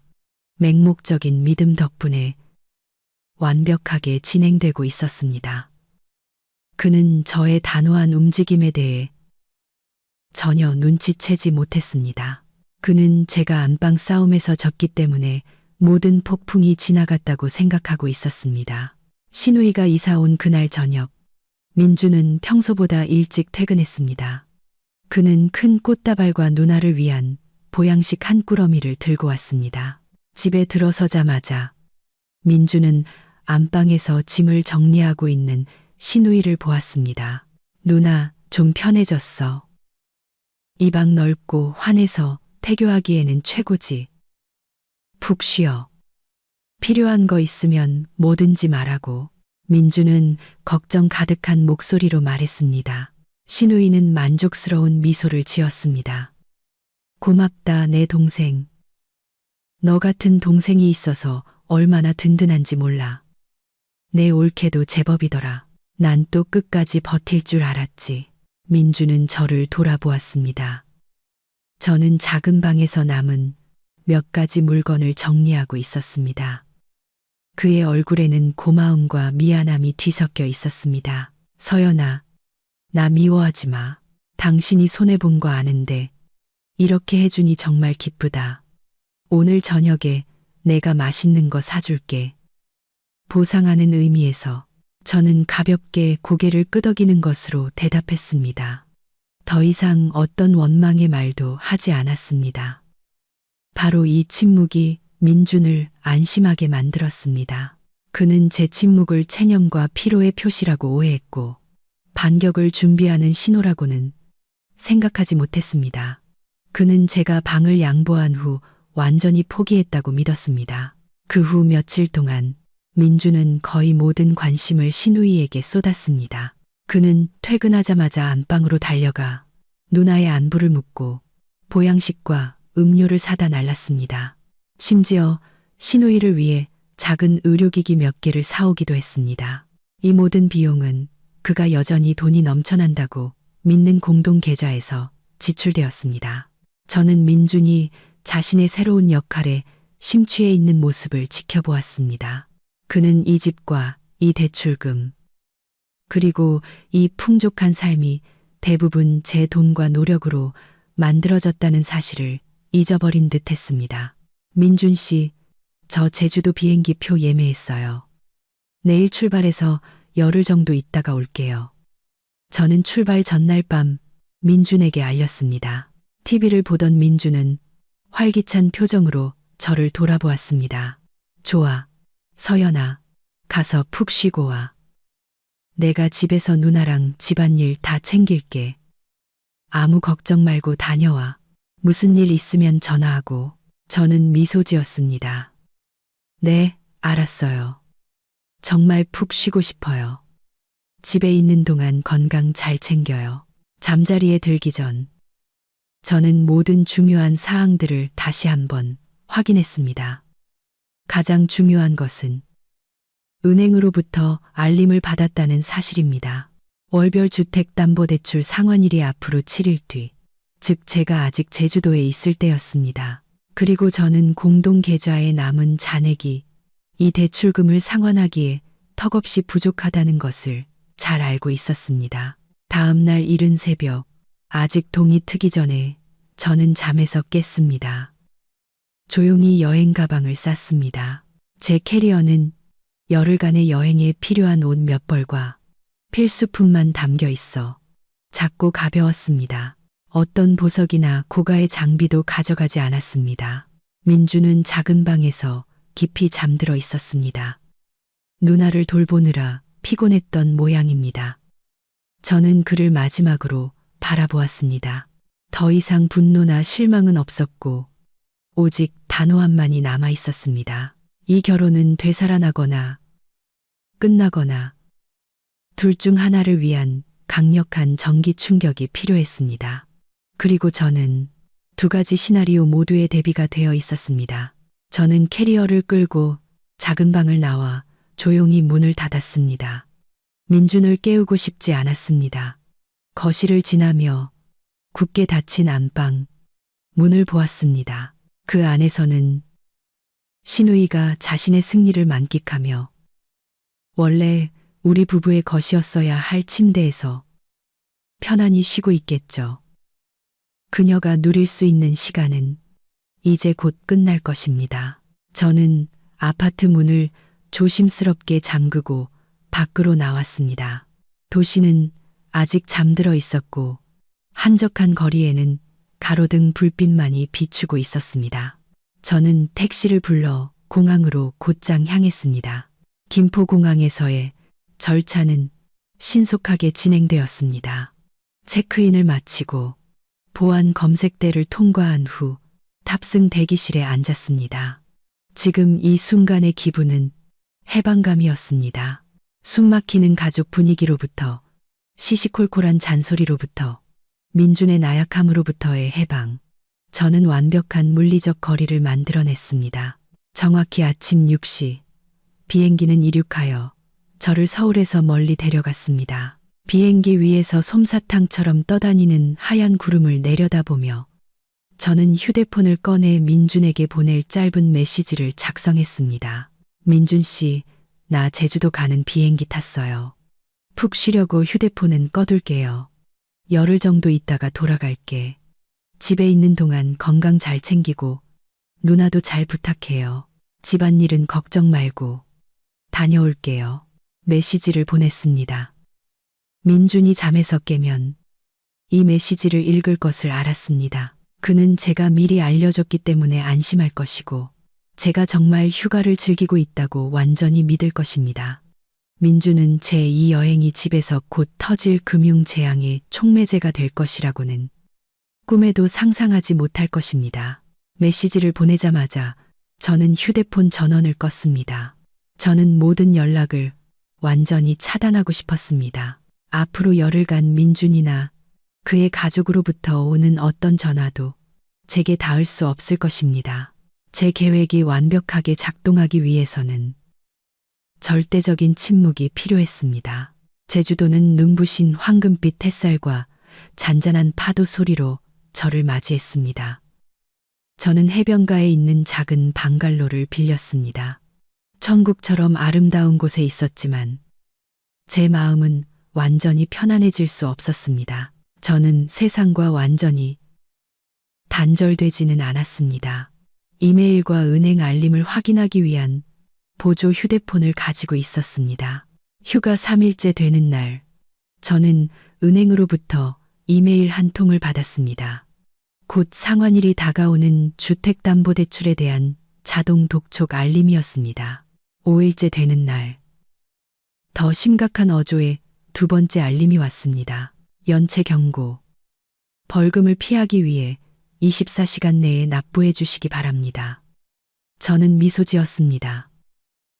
맹목적인 믿음 덕분에 완벽하게 진행되고 있었습니다. 그는 저의 단호한 움직임에 대해 전혀 눈치채지 못했습니다. 그는 제가 안방 싸움에서 졌기 때문에 모든 폭풍이 지나갔다고 생각하고 있었습니다. 신우이가 이사 온 그날 저녁, 민주는 평소보다 일찍 퇴근했습니다. 그는 큰 꽃다발과 누나를 위한 보양식 한 꾸러미를 들고 왔습니다. 집에 들어서자마자 민주는 안방에서 짐을 정리하고 있는 신우이를 보았습니다. 누나, 좀 편해졌어. 이 방 넓고 환해서 태교하기에는 최고지. 푹 쉬어. 필요한 거 있으면 뭐든지 말하고. 민주는 걱정 가득한 목소리로 말했습니다. 신우이는 만족스러운 미소를 지었습니다. 고맙다, 내 동생. 너 같은 동생이 있어서 얼마나 든든한지 몰라. 내 올케도 제법이더라. 난 또 끝까지 버틸 줄 알았지. 민주는 저를 돌아보았습니다. 저는 작은 방에서 남은 몇 가지 물건을 정리하고 있었습니다. 그의 얼굴에는 고마움과 미안함이 뒤섞여 있었습니다. 서연아, 나 미워하지 마. 당신이 손해본 거 아는데 이렇게 해주니 정말 기쁘다. 오늘 저녁에 내가 맛있는 거 사줄게. 보상하는 의미에서 저는 가볍게 고개를 끄덕이는 것으로 대답했습니다. 더 이상 어떤 원망의 말도 하지 않았습니다. 바로 이 침묵이 민준을 안심하게 만들었습니다. 그는 제 침묵을 체념과 피로의 표시라고 오해했고 반격을 준비하는 신호라고는 생각하지 못했습니다. 그는 제가 방을 양보한 후 완전히 포기했다고 믿었습니다. 그 후 며칠 동안 민주는 거의 모든 관심을 신우이에게 쏟았습니다. 그는 퇴근하자마자 안방으로 달려가 누나의 안부를 묻고 보양식과 음료를 사다 날랐습니다. 심지어 신우이를 위해 작은 의료기기 몇 개를 사오기도 했습니다. 이 모든 비용은 그가 여전히 돈이 넘쳐난다고 믿는 공동계좌에서 지출되었습니다. 저는 민준이 자신의 새로운 역할에 심취해 있는 모습을 지켜보았습니다. 그는 이 집과 이 대출금, 그리고 이 풍족한 삶이 대부분 제 돈과 노력으로 만들어졌다는 사실을 잊어버린 듯 했습니다. 민준 씨, 저 제주도 비행기 표 예매했어요. 내일 출발해서 열흘 정도 있다가 올게요. 저는 출발 전날 밤 민준에게 알렸습니다. TV를 보던 민준은 활기찬 표정으로 저를 돌아보았습니다. 좋아, 서연아, 가서 푹 쉬고 와. 내가 집에서 누나랑 집안일 다 챙길게. 아무 걱정 말고 다녀와. 무슨 일 있으면 전화하고. 저는 미소 지었습니다. 네, 알았어요. 정말 푹 쉬고 싶어요. 집에 있는 동안 건강 잘 챙겨요. 잠자리에 들기 전 저는 모든 중요한 사항들을 다시 한번 확인했습니다. 가장 중요한 것은 은행으로부터 알림을 받았다는 사실입니다. 월별 주택담보대출 상환일이 앞으로 7일 뒤, 즉 제가 아직 제주도에 있을 때였습니다. 그리고 저는 공동계좌에 남은 잔액이 이 대출금을 상환하기에 턱없이 부족하다는 것을 잘 알고 있었습니다. 다음 날 이른 새벽, 아직 동이 트기 전에 저는 잠에서 깼습니다. 조용히 여행 가방을 쌌습니다. 제 캐리어는 열흘간의 여행에 필요한 옷 몇 벌과 필수품만 담겨 있어 작고 가벼웠습니다. 어떤 보석이나 고가의 장비도 가져가지 않았습니다. 민주는 작은 방에서 깊이 잠들어 있었습니다. 누나를 돌보느라 피곤했던 모양입니다. 저는 그를 마지막으로 바라보았습니다. 더 이상 분노나 실망은 없었고 오직 단호함만이 남아 있었습니다. 이 결혼은 되살아나거나 끝나거나 둘 중 하나를 위한 강력한 전기 충격이 필요했습니다. 그리고 저는 두 가지 시나리오 모두에 대비가 되어 있었습니다. 저는 캐리어를 끌고 작은 방을 나와 조용히 문을 닫았습니다. 민준을 깨우고 싶지 않았습니다. 거실을 지나며 굳게 닫힌 안방 문을 보았습니다. 그 안에서는 신우이가 자신의 승리를 만끽하며 원래 우리 부부의 것이었어야 할 침대에서 편안히 쉬고 있겠죠. 그녀가 누릴 수 있는 시간은 이제 곧 끝날 것입니다. 저는 아파트 문을 조심스럽게 잠그고 밖으로 나왔습니다. 도시는 아직 잠들어 있었고 한적한 거리에는 가로등 불빛만이 비추고 있었습니다. 저는 택시를 불러 공항으로 곧장 향했습니다. 김포공항에서의 절차는 신속하게 진행되었습니다. 체크인을 마치고 보안 검색대를 통과한 후 탑승 대기실에 앉았습니다. 지금 이 순간의 기분은 해방감이었습니다. 숨막히는 가족 분위기로부터 시시콜콜한 잔소리로부터 민준의 나약함으로부터의 해방. 저는 완벽한 물리적 거리를 만들어냈습니다. 정확히 아침 6시 비행기는 이륙하여 저를 서울에서 멀리 데려갔습니다. 비행기 위에서 솜사탕처럼 떠다니는 하얀 구름을 내려다보며 저는 휴대폰을 꺼내 민준에게 보낼 짧은 메시지를 작성했습니다. 민준 씨, 나 제주도 가는 비행기 탔어요. 푹 쉬려고 휴대폰은 꺼둘게요. 열흘 정도 있다가 돌아갈게. 집에 있는 동안 건강 잘 챙기고 누나도 잘 부탁해요. 집안일은 걱정 말고 다녀올게요. 메시지를 보냈습니다. 민준이 잠에서 깨면 이 메시지를 읽을 것을 알았습니다. 그는 제가 미리 알려줬기 때문에 안심할 것이고 제가 정말 휴가를 즐기고 있다고 완전히 믿을 것입니다. 민준은 제 이 여행이 집에서 곧 터질 금융재앙의 촉매제가 될 것이라고는 꿈에도 상상하지 못할 것입니다. 메시지를 보내자마자 저는 휴대폰 전원을 껐습니다. 저는 모든 연락을 완전히 차단하고 싶었습니다. 앞으로 열흘간 민준이나 그의 가족으로부터 오는 어떤 전화도 제게 닿을 수 없을 것입니다. 제 계획이 완벽하게 작동하기 위해서는 절대적인 침묵이 필요했습니다. 제주도는 눈부신 황금빛 햇살과 잔잔한 파도 소리로 저를 맞이했습니다. 저는 해변가에 있는 작은 방갈로를 빌렸습니다. 천국처럼 아름다운 곳에 있었지만 제 마음은 완전히 편안해질 수 없었습니다. 저는 세상과 완전히 단절되지는 않았습니다. 이메일과 은행 알림을 확인하기 위한 보조 휴대폰을 가지고 있었습니다. 휴가 3일째 되는 날, 저는 은행으로부터 이메일 한 통을 받았습니다. 곧 상환일이 다가오는 주택담보대출에 대한 자동 독촉 알림이었습니다. 5일째 되는 날, 더 심각한 어조의 두 번째 알림이 왔습니다. 연체 경고. 벌금을 피하기 위해 24시간 내에 납부해 주시기 바랍니다. 저는 미소 지었습니다.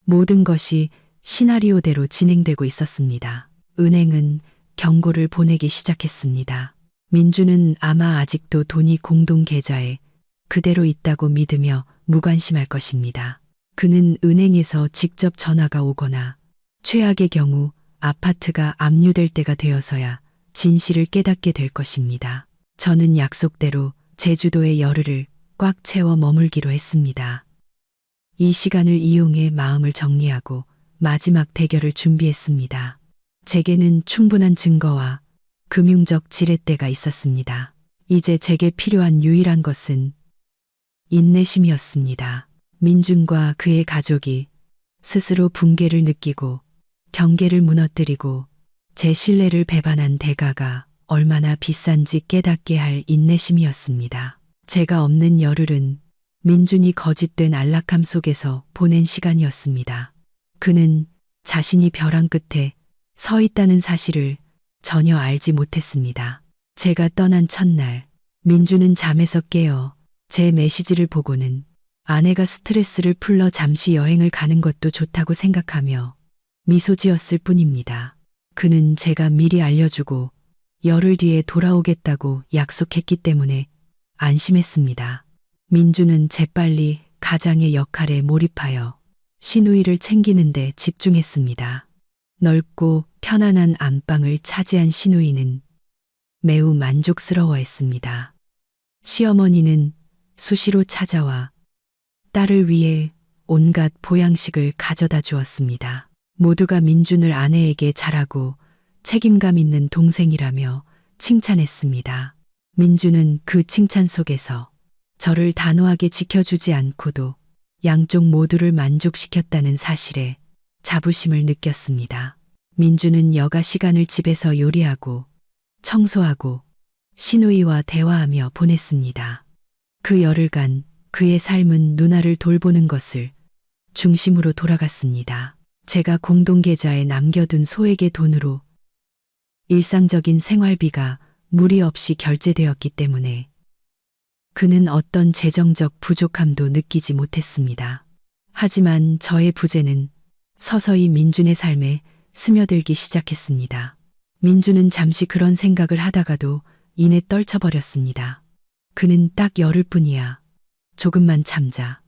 모든 것이 시나리오대로 진행되고 있었습니다. 은행은 경고를 보내기 시작했습니다. 민주는 아마 아직도 돈이 공동 계좌에 그대로 있다고 믿으며 무관심할 것입니다. 그는 은행에서 직접 전화가 오거나 최악의 경우 아파트가 압류될 때가 되어서야 진실을 깨닫게 될 것입니다. 저는 약속대로 제주도의 열흘을 꽉 채워 머물기로 했습니다. 이 시간을 이용해 마음을 정리하고 마지막 대결을 준비했습니다. 제게는 충분한 증거와 금융적 지렛대가 있었습니다. 이제 제게 필요한 유일한 것은 인내심이었습니다. 민준과 그의 가족이 스스로 붕괴를 느끼고 경계를 무너뜨리고 제 신뢰를 배반한 대가가 얼마나 비싼지 깨닫게 할 인내심이었습니다. 제가 없는 열흘은 민준이 거짓된 안락함 속에서 보낸 시간이었습니다. 그는 자신이 벼랑 끝에 서 있다는 사실을 전혀 알지 못했습니다. 제가 떠난 첫날, 민준은 잠에서 깨어 제 메시지를 보고는 아내가 스트레스를 풀러 잠시 여행을 가는 것도 좋다고 생각하며 미소 지었을 뿐입니다. 그는 제가 미리 알려주고 열흘 뒤에 돌아오겠다고 약속했기 때문에 안심했습니다. 민주는 재빨리 가장의 역할에 몰입하여 시누이를 챙기는데 집중했습니다. 넓고 편안한 안방을 차지한 시누이는 매우 만족스러워했습니다. 시어머니는 수시로 찾아와 딸을 위해 온갖 보양식을 가져다 주었습니다. 모두가 민준을 아내에게 잘하고 책임감 있는 동생이라며 칭찬했습니다. 민준은 그 칭찬 속에서 저를 단호하게 지켜주지 않고도 양쪽 모두를 만족시켰다는 사실에 자부심을 느꼈습니다. 민준은 여가 시간을 집에서 요리하고 청소하고 시누이와 대화하며 보냈습니다. 그 열흘간 그의 삶은 누나를 돌보는 것을 중심으로 돌아갔습니다. 제가 공동계좌에 남겨둔 소액의 돈으로 일상적인 생활비가 무리 없이 결제되었기 때문에 그는 어떤 재정적 부족함도 느끼지 못했습니다. 하지만 저의 부재는 서서히 민준의 삶에 스며들기 시작했습니다. 민준은 잠시 그런 생각을 하다가도 이내 떨쳐버렸습니다. 그는 딱 열흘뿐이야. 조금만 참자.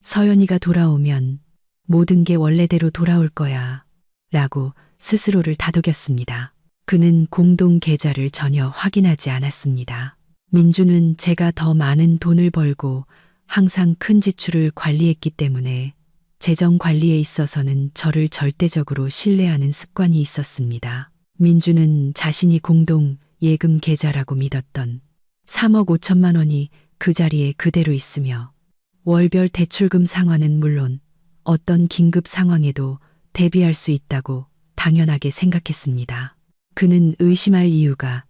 서연이가 돌아오면 모든 게 원래대로 돌아올 거야. 라고 스스로를 다독였습니다. 그는 공동 계좌를 전혀 확인하지 않았습니다. 민주는 제가 더 많은 돈을 벌고 항상 큰 지출을 관리했기 때문에 재정 관리에 있어서는 저를 절대적으로 신뢰하는 습관이 있었습니다. 민주는 자신이 공동 예금 계좌라고 믿었던 3억 5천만 원이 그 자리에 그대로 있으며 월별 대출금 상환은 물론 어떤 긴급 상황에도 대비할 수 있다고 당연하게 생각했습니다. 그는 의심할 이유가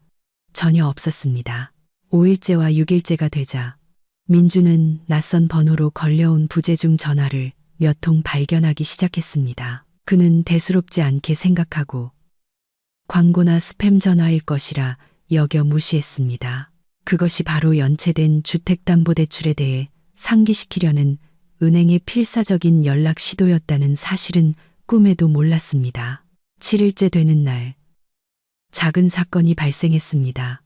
전혀 없었습니다. 5일째와 6일째가 되자 민주는 낯선 번호로 걸려온 부재중 전화를 몇 통 발견하기 시작했습니다. 그는 대수롭지 않게 생각하고 광고나 스팸 전화일 것이라 여겨 무시했습니다. 그것이 바로 연체된 주택담보대출에 대해 상기시키려는 은행의 필사적인 연락 시도였다는 사실은 꿈에도 몰랐습니다. 7일째 되는 날, 작은 사건이 발생했습니다.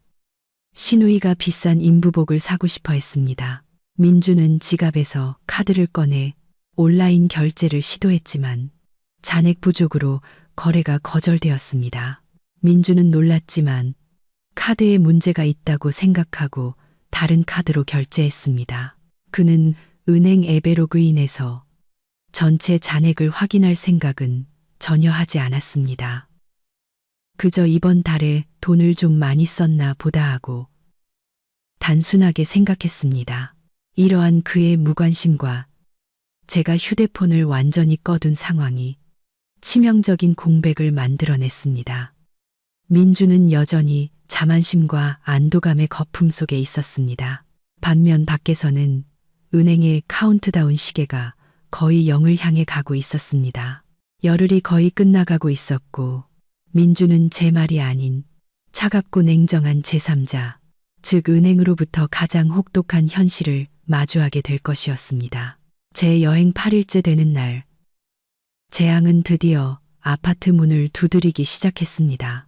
시누이가 비싼 인부복을 사고 싶어 했습니다. 민주는 지갑에서 카드를 꺼내 온라인 결제를 시도했지만 잔액 부족으로 거래가 거절되었습니다. 민주는 놀랐지만 카드에 문제가 있다고 생각하고 다른 카드로 결제했습니다. 그는 은행 앱에 로그인해서 전체 잔액을 확인할 생각은 전혀 하지 않았습니다. 그저 이번 달에 돈을 좀 많이 썼나 보다 하고 단순하게 생각했습니다. 이러한 그의 무관심과 제가 휴대폰을 완전히 꺼둔 상황이 치명적인 공백을 만들어냈습니다. 민주는 여전히 자만심과 안도감의 거품 속에 있었습니다. 반면 밖에서는 은행의 카운트다운 시계가 거의 0을 향해 가고 있었습니다. 열흘이 거의 끝나가고 있었고 민주는 제 말이 아닌 차갑고 냉정한 제3자, 즉 은행으로부터 가장 혹독한 현실을 마주하게 될 것이었습니다. 제 여행 8일째 되는 날, 재앙은 드디어 아파트 문을 두드리기 시작했습니다.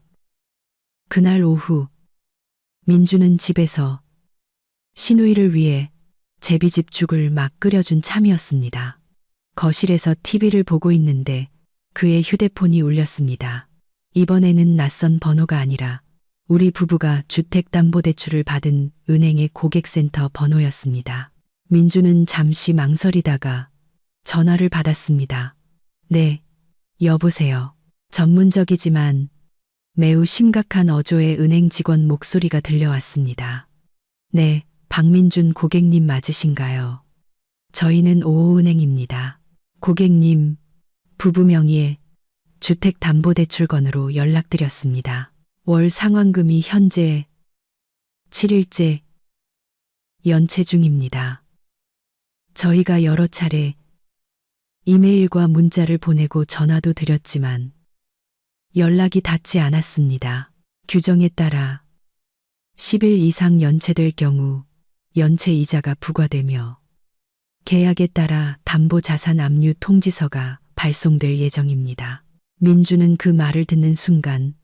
그날 오후, 민주는 집에서 시누이를 위해 제비집죽을 막 끓여준 참이었습니다. 거실에서 TV를 보고 있는데 그의 휴대폰이 울렸습니다. 이번에는 낯선 번호가 아니라 우리 부부가 주택담보대출을 받은 은행의 고객센터 번호였습니다. 민주는 잠시 망설이다가 전화를 받았습니다. 네, 여보세요. 전문적이지만 매우 심각한 어조의 은행 직원 목소리가 들려왔습니다. 네, 박민준 고객님 맞으신가요? 저희는 오호은행입니다. 고객님, 부부 명의의 주택담보대출건으로 연락드렸습니다. 월 상환금이 현재 7일째 연체 중입니다. 저희가 여러 차례 이메일과 문자를 보내고 전화도 드렸지만 연락이 닿지 않았습니다. 규정에 따라 10일 이상 연체될 경우 연체 이자가 부과되며 계약에 따라 담보자산 압류 통지서가 발송될 예정입니다. 민주는 그 말을 듣는 순간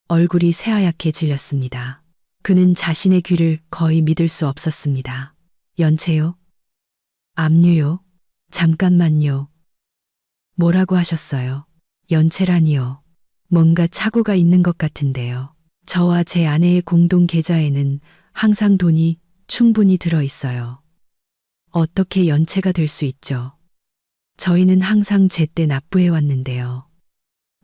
얼굴이 새하얗게 질렸습니다. 그는 자신의 귀를 거의 믿을 수 없었습니다. 연체요? 압류요? 잠깐만요. 뭐라고 하셨어요? 연체라니요. 뭔가 착오가 있는 것 같은데요. 저와 제 아내의 공동 계좌에는 항상 돈이 충분히 들어 있어요. 어떻게 연체가 될 수 있죠? 저희는 항상 제때 납부해 왔는데요.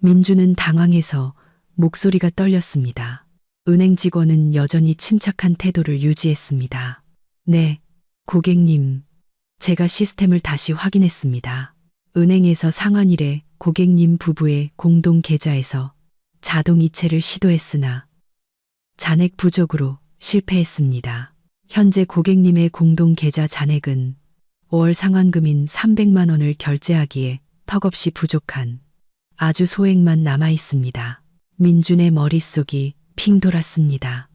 민주는 당황해서 목소리가 떨렸습니다. 은행 직원은 여전히 침착한 태도를 유지했습니다. 네, 고객님. 제가 시스템을 다시 확인했습니다. 은행에서 상환일에 고객님 부부의 공동 계좌에서 자동 이체를 시도했으나 잔액 부족으로 실패했습니다. 현재 고객님의 공동 계좌 잔액은 월 상환금인 300만 원을 결제하기에 턱없이 부족한 아주 소액만 남아 있습니다. 민준의 머릿속이 핑 돌았습니다.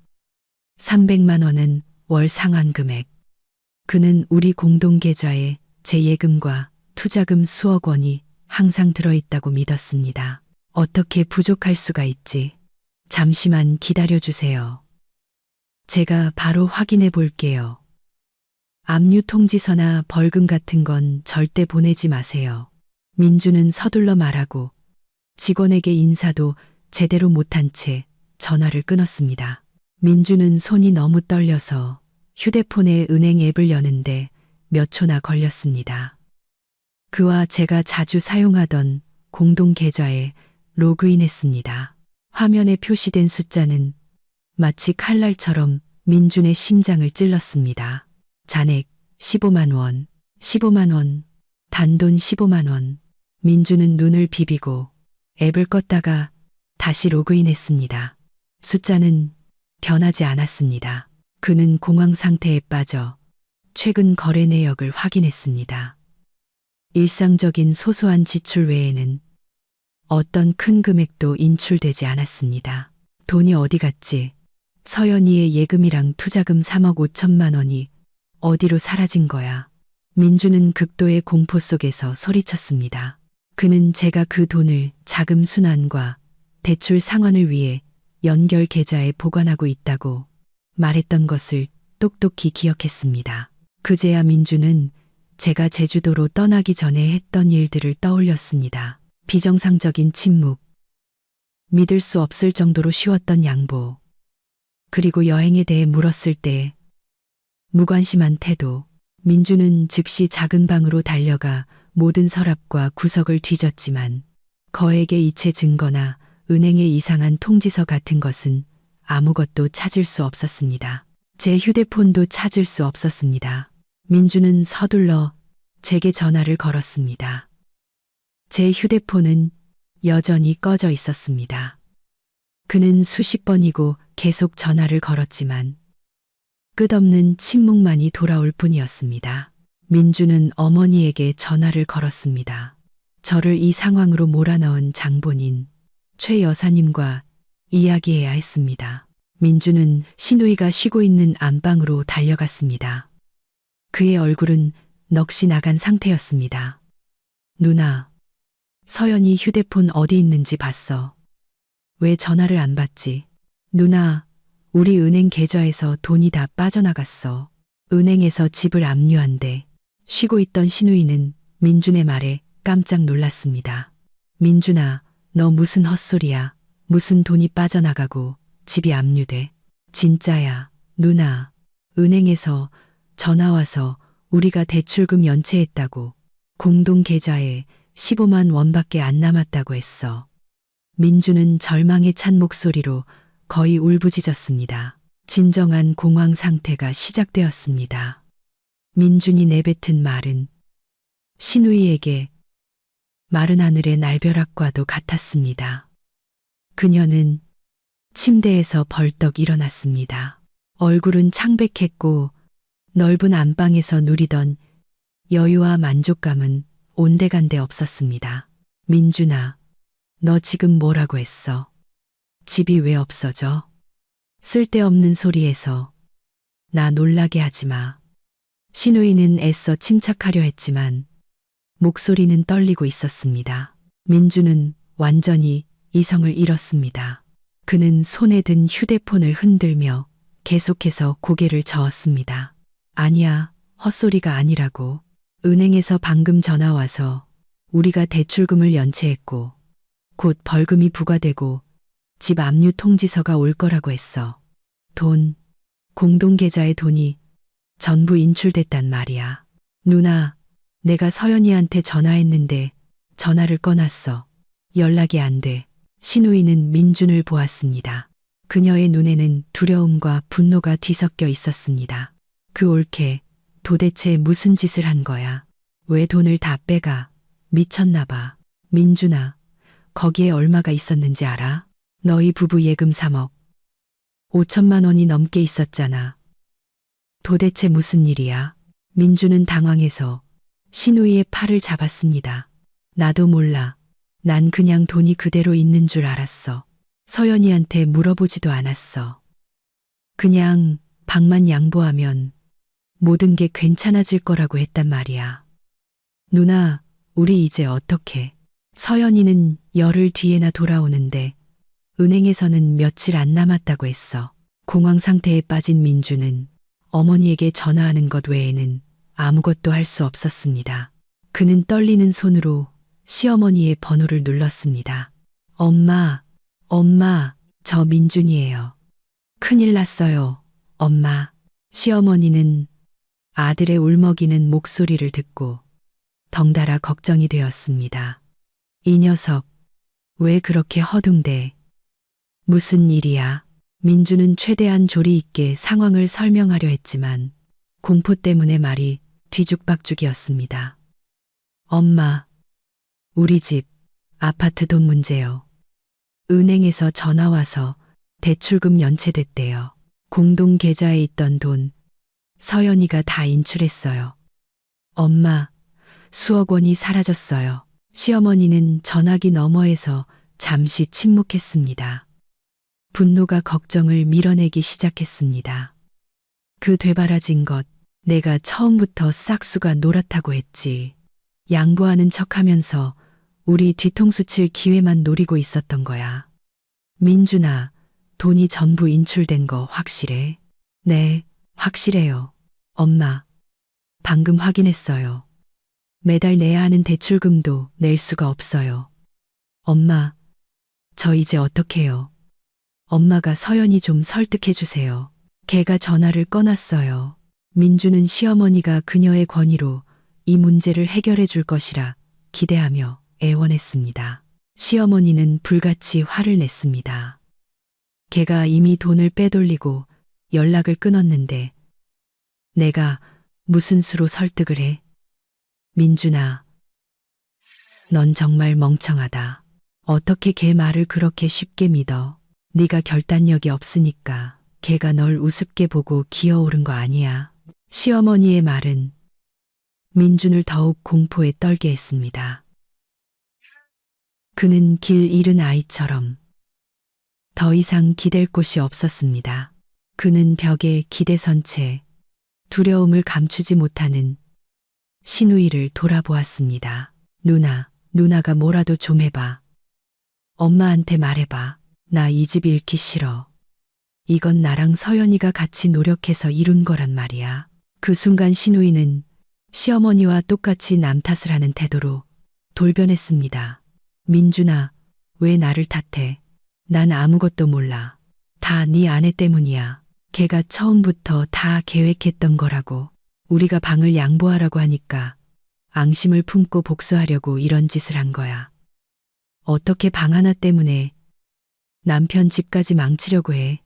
300만 원은 월 상환금액. 그는 우리 공동 계좌에 제 예금과 투자금 수억 원이 항상 들어있다고 믿었습니다. 어떻게 부족할 수가 있지? 잠시만 기다려주세요. 제가 바로 확인해 볼게요. 압류 통지서나 벌금 같은 건 절대 보내지 마세요. 민주는 서둘러 말하고 직원에게 인사도 제대로 못한 채 전화를 끊었습니다. 민주는 손이 너무 떨려서 휴대폰에 은행 앱을 여는데 몇 초나 걸렸습니다. 그와 제가 자주 사용하던 공동 계좌에 로그인했습니다. 화면에 표시된 숫자는 마치 칼날처럼 민준의 심장을 찔렀습니다. 잔액 15만 원, 15만 원, 단돈 15만 원. 민주는 눈을 비비고 앱을 껐다가 다시 로그인했습니다. 숫자는 변하지 않았습니다. 그는 공황 상태에 빠져 최근 거래 내역을 확인했습니다. 일상적인 소소한 지출 외에는 어떤 큰 금액도 인출되지 않았습니다. 돈이 어디 갔지? 서연이의 예금이랑 투자금 3억 5천만 원이 어디로 사라진 거야? 민주는 극도의 공포 속에서 소리쳤습니다. 그는 제가 그 돈을 자금 순환과 대출 상환을 위해 연결 계좌에 보관하고 있다고 말했던 것을 똑똑히 기억했습니다. 그제야 민주는 제가 제주도로 떠나기 전에 했던 일들을 떠올렸습니다. 비정상적인 침묵, 믿을 수 없을 정도로 쉬웠던 양보, 그리고 여행에 대해 물었을 때 무관심한 태도. 민주는 즉시 작은 방으로 달려가 모든 서랍과 구석을 뒤졌지만 거액의 이체 증거나 은행의 이상한 통지서 같은 것은 아무것도 찾을 수 없었습니다. 제 휴대폰도 찾을 수 없었습니다. 민주는 서둘러 제게 전화를 걸었습니다. 제 휴대폰은 여전히 꺼져 있었습니다. 그는 수십 번이고 계속 전화를 걸었지만 끝없는 침묵만이 돌아올 뿐이었습니다. 민주는 어머니에게 전화를 걸었습니다. 저를 이 상황으로 몰아넣은 장본인 최 여사님과 이야기해야 했습니다. 민주는 시누이가 쉬고 있는 안방으로 달려갔습니다. 그의 얼굴은 넋이 나간 상태였습니다. 누나, 서연이 휴대폰 어디 있는지 봤어. 왜 전화를 안 받지? 누나, 우리 은행 계좌에서 돈이 다 빠져나갔어. 은행에서 집을 압류한대. 쉬고 있던 시누이는 민준의 말에 깜짝 놀랐습니다. 민준아, 너 무슨 헛소리야. 무슨 돈이 빠져나가고 집이 압류돼. 진짜야, 누나. 은행에서 전화 와서 우리가 대출금 연체했다고. 공동 계좌에 15만 원밖에 안 남았다고 했어. 민주는 절망에 찬 목소리로 거의 울부짖었습니다. 진정한 공황 상태가 시작되었습니다. 민준이 내뱉은 말은 시누이에게 마른 하늘의 날벼락과도 같았습니다. 그녀는 침대에서 벌떡 일어났습니다. 얼굴은 창백했고 넓은 안방에서 누리던 여유와 만족감은 온데간데 없었습니다. 민준아, 너 지금 뭐라고 했어? 집이 왜 없어져? 쓸데없는 소리에서 나 놀라게 하지 마. 시누이는 애써 침착하려 했지만 목소리는 떨리고 있었습니다. 민주는 완전히 이성을 잃었습니다. 그는 손에 든 휴대폰을 흔들며 계속해서 고개를 저었습니다. 아니야, 헛소리가 아니라고. 은행에서 방금 전화 와서 우리가 대출금을 연체했고 곧 벌금이 부과되고 집 압류 통지서가 올 거라고 했어. 돈, 공동계좌에 돈이 전부 인출됐단 말이야. 누나, 내가 서연이한테 전화했는데 전화를 꺼놨어. 연락이 안 돼. 시누이는 민준을 보았습니다. 그녀의 눈에는 두려움과 분노가 뒤섞여 있었습니다. 그 올케 도대체 무슨 짓을 한 거야? 왜 돈을 다 빼가? 미쳤나 봐. 민준아, 거기에 얼마가 있었는지 알아? 너희 부부 예금 3억 5천만 원이 넘게 있었잖아. 도대체 무슨 일이야? 민주는 당황해서 시누이의 팔을 잡았습니다. 나도 몰라. 난 그냥 돈이 그대로 있는 줄 알았어. 서연이한테 물어보지도 않았어. 그냥 방만 양보하면 모든 게 괜찮아질 거라고 했단 말이야. 누나, 우리 이제 어떡해? 서연이는 열흘 뒤에나 돌아오는데 은행에서는 며칠 안 남았다고 했어. 공황 상태에 빠진 민주는 어머니에게 전화하는 것 외에는 아무것도 할 수 없었습니다. 그는 떨리는 손으로 시어머니의 번호를 눌렀습니다. 엄마, 엄마, 저 민준이에요. 큰일 났어요, 엄마. 시어머니는 아들의 울먹이는 목소리를 듣고 덩달아 걱정이 되었습니다. 이 녀석, 왜 그렇게 허둥대? 무슨 일이야? 민주는 최대한 조리 있게 상황을 설명하려 했지만 공포 때문에 말이 뒤죽박죽이었습니다. 엄마, 우리 집, 아파트 돈 문제요. 은행에서 전화 와서 대출금 연체됐대요. 공동 계좌에 있던 돈, 서연이가 다 인출했어요. 엄마, 수억 원이 사라졌어요. 시어머니는 전화기 너머에서 잠시 침묵했습니다. 분노가 걱정을 밀어내기 시작했습니다. 그 되바라진 것, 내가 처음부터 싹수가 노랗다고 했지. 양보하는 척하면서 우리 뒤통수 칠 기회만 노리고 있었던 거야. 민준아, 돈이 전부 인출된 거 확실해? 네, 확실해요. 엄마, 방금 확인했어요. 매달 내야 하는 대출금도 낼 수가 없어요. 엄마, 저 이제 어떡해요? 엄마가 서연이 좀 설득해 주세요. 걔가 전화를 꺼놨어요. 민주는 시어머니가 그녀의 권위로 이 문제를 해결해 줄 것이라 기대하며 애원했습니다. 시어머니는 불같이 화를 냈습니다. 걔가 이미 돈을 빼돌리고 연락을 끊었는데 내가 무슨 수로 설득을 해? 민준아, 넌 정말 멍청하다. 어떻게 걔 말을 그렇게 쉽게 믿어? 네가 결단력이 없으니까 걔가 널 우습게 보고 기어오른 거 아니야. 시어머니의 말은 민준을 더욱 공포에 떨게 했습니다. 그는 길 잃은 아이처럼 더 이상 기댈 곳이 없었습니다. 그는 벽에 기대선 채 두려움을 감추지 못하는 신우이를 돌아보았습니다. 누나가 뭐라도 좀 해봐. 엄마한테 말해봐. 나 이 집 잃기 싫어. 이건 나랑 서연이가 같이 노력해서 이룬 거란 말이야. 그 순간 신우이는 시어머니와 똑같이 남 탓을 하는 태도로 돌변했습니다. 민준아, 왜 나를 탓해? 난 아무것도 몰라. 다 네 아내 때문이야. 걔가 처음부터 다 계획했던 거라고. 우리가 방을 양보하라고 하니까 앙심을 품고 복수하려고 이런 짓을 한 거야. 어떻게 방 하나 때문에 남편 집까지 망치려고 해.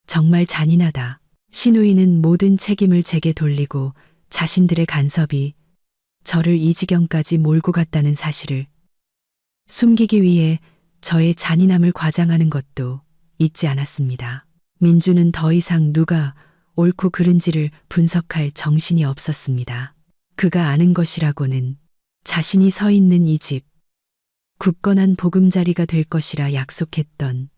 정말 잔인하다. 신우이는 모든 책임을 제게 돌리고 자신들의 간섭이 저를 이 지경까지 몰고 갔다는 사실을 숨기기 위해 저의 잔인함을 과장하는 것도 잊지 않았습니다. 민주는 더 이상 누가 옳고 그른지를 분석할 정신이 없었습니다. 그가 아는 것이라고는 자신이 서 있는 이 집, 굳건한 보금자리가 될 것이라 약속했던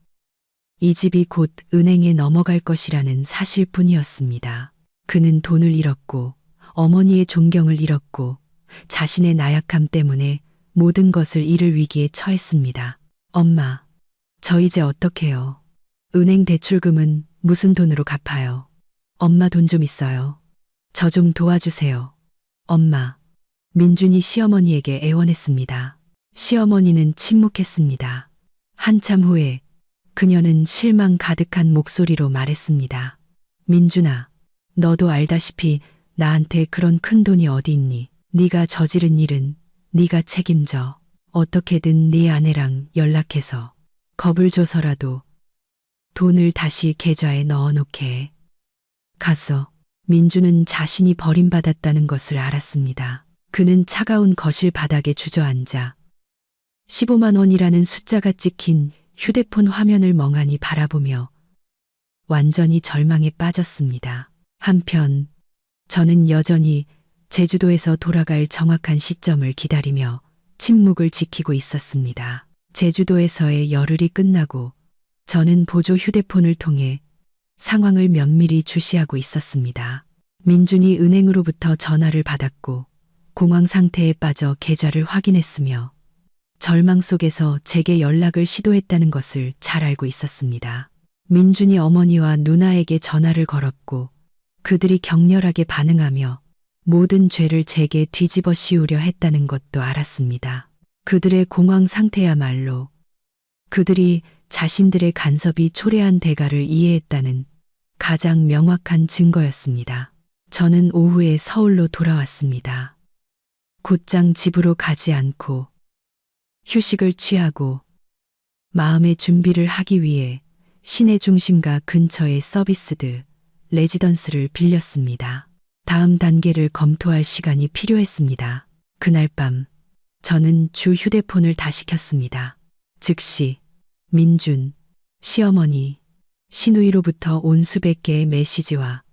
이 집이 곧 은행에 넘어갈 것이라는 사실뿐이었습니다. 그는 돈을 잃었고 어머니의 존경을 잃었고 자신의 나약함 때문에 모든 것을 잃을 위기에 처했습니다. 엄마, 저 이제 어떡해요? 은행 대출금은 무슨 돈으로 갚아요? 엄마 돈 좀 있어요. 저 좀 도와주세요. 엄마. 민준이 시어머니에게 애원했습니다. 시어머니는 침묵했습니다. 한참 후에 그녀는 실망 가득한 목소리로 말했습니다. 민준아, 너도 알다시피 나한테 그런 큰 돈이 어디 있니? 네가 저지른 일은 네가 책임져. 어떻게든 네 아내랑 연락해서 겁을 줘서라도 돈을 다시 계좌에 넣어놓게 해. 갔어. 민주는 자신이 버림받았다는 것을 알았습니다. 그는 차가운 거실 바닥에 주저앉아 15만 원이라는 숫자가 찍힌 휴대폰 화면을 멍하니 바라보며 완전히 절망에 빠졌습니다. 한편 저는 여전히 제주도에서 돌아갈 정확한 시점을 기다리며 침묵을 지키고 있었습니다. 제주도에서의 열흘이 끝나고 저는 보조 휴대폰을 통해 상황을 면밀히 주시하고 있었습니다. 민준이 은행으로부터 전화를 받았고 공황 상태에 빠져 계좌를 확인했으며 절망 속에서 제게 연락을 시도했다는 것을 잘 알고 있었습니다. 민준이 어머니와 누나에게 전화를 걸었고 그들이 격렬하게 반응하며 모든 죄를 제게 뒤집어 씌우려 했다는 것도 알았습니다. 그들의 공황 상태야말로 그들이 자신들의 간섭이 초래한 대가를 이해했다는 가장 명확한 증거였습니다. 저는 오후에 서울로 돌아왔습니다. 곧장 집으로 가지 않고 휴식을 취하고 마음의 준비를 하기 위해 시내 중심가 근처의 서비스드 레지던스를 빌렸습니다. 다음 단계를 검토할 시간이 필요했습니다. 그날 밤 저는 주 휴대폰을 다시 켰습니다. 즉시 민준, 시어머니, 신우이로부터 온 수백 개의 메시지와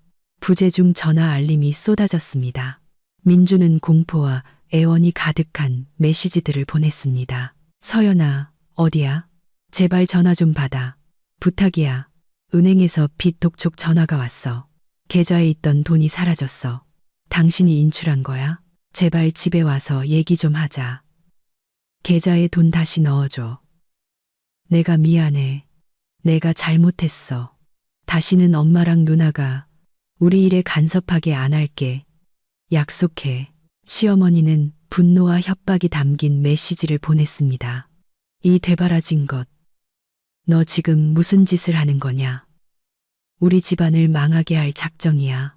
부재중 전화 알림이 쏟아졌습니다. 민준은 공포와 애원이 가득한 메시지들을 보냈습니다. 서연아, 어디야? 제발 전화 좀 받아. 부탁이야. 은행에서 빚 독촉 전화가 왔어. 계좌에 있던 돈이 사라졌어. 당신이 인출한 거야? 제발 집에 와서 얘기 좀 하자. 계좌에 돈 다시 넣어줘. 내가 미안해. 내가 잘못했어. 다시는 엄마랑 누나가 우리 일에 간섭하게 안 할게. 약속해. 시어머니는 분노와 협박이 담긴 메시지를 보냈습니다. 이 되바라진 것. 너 지금 무슨 짓을 하는 거냐? 우리 집안을 망하게 할 작정이야.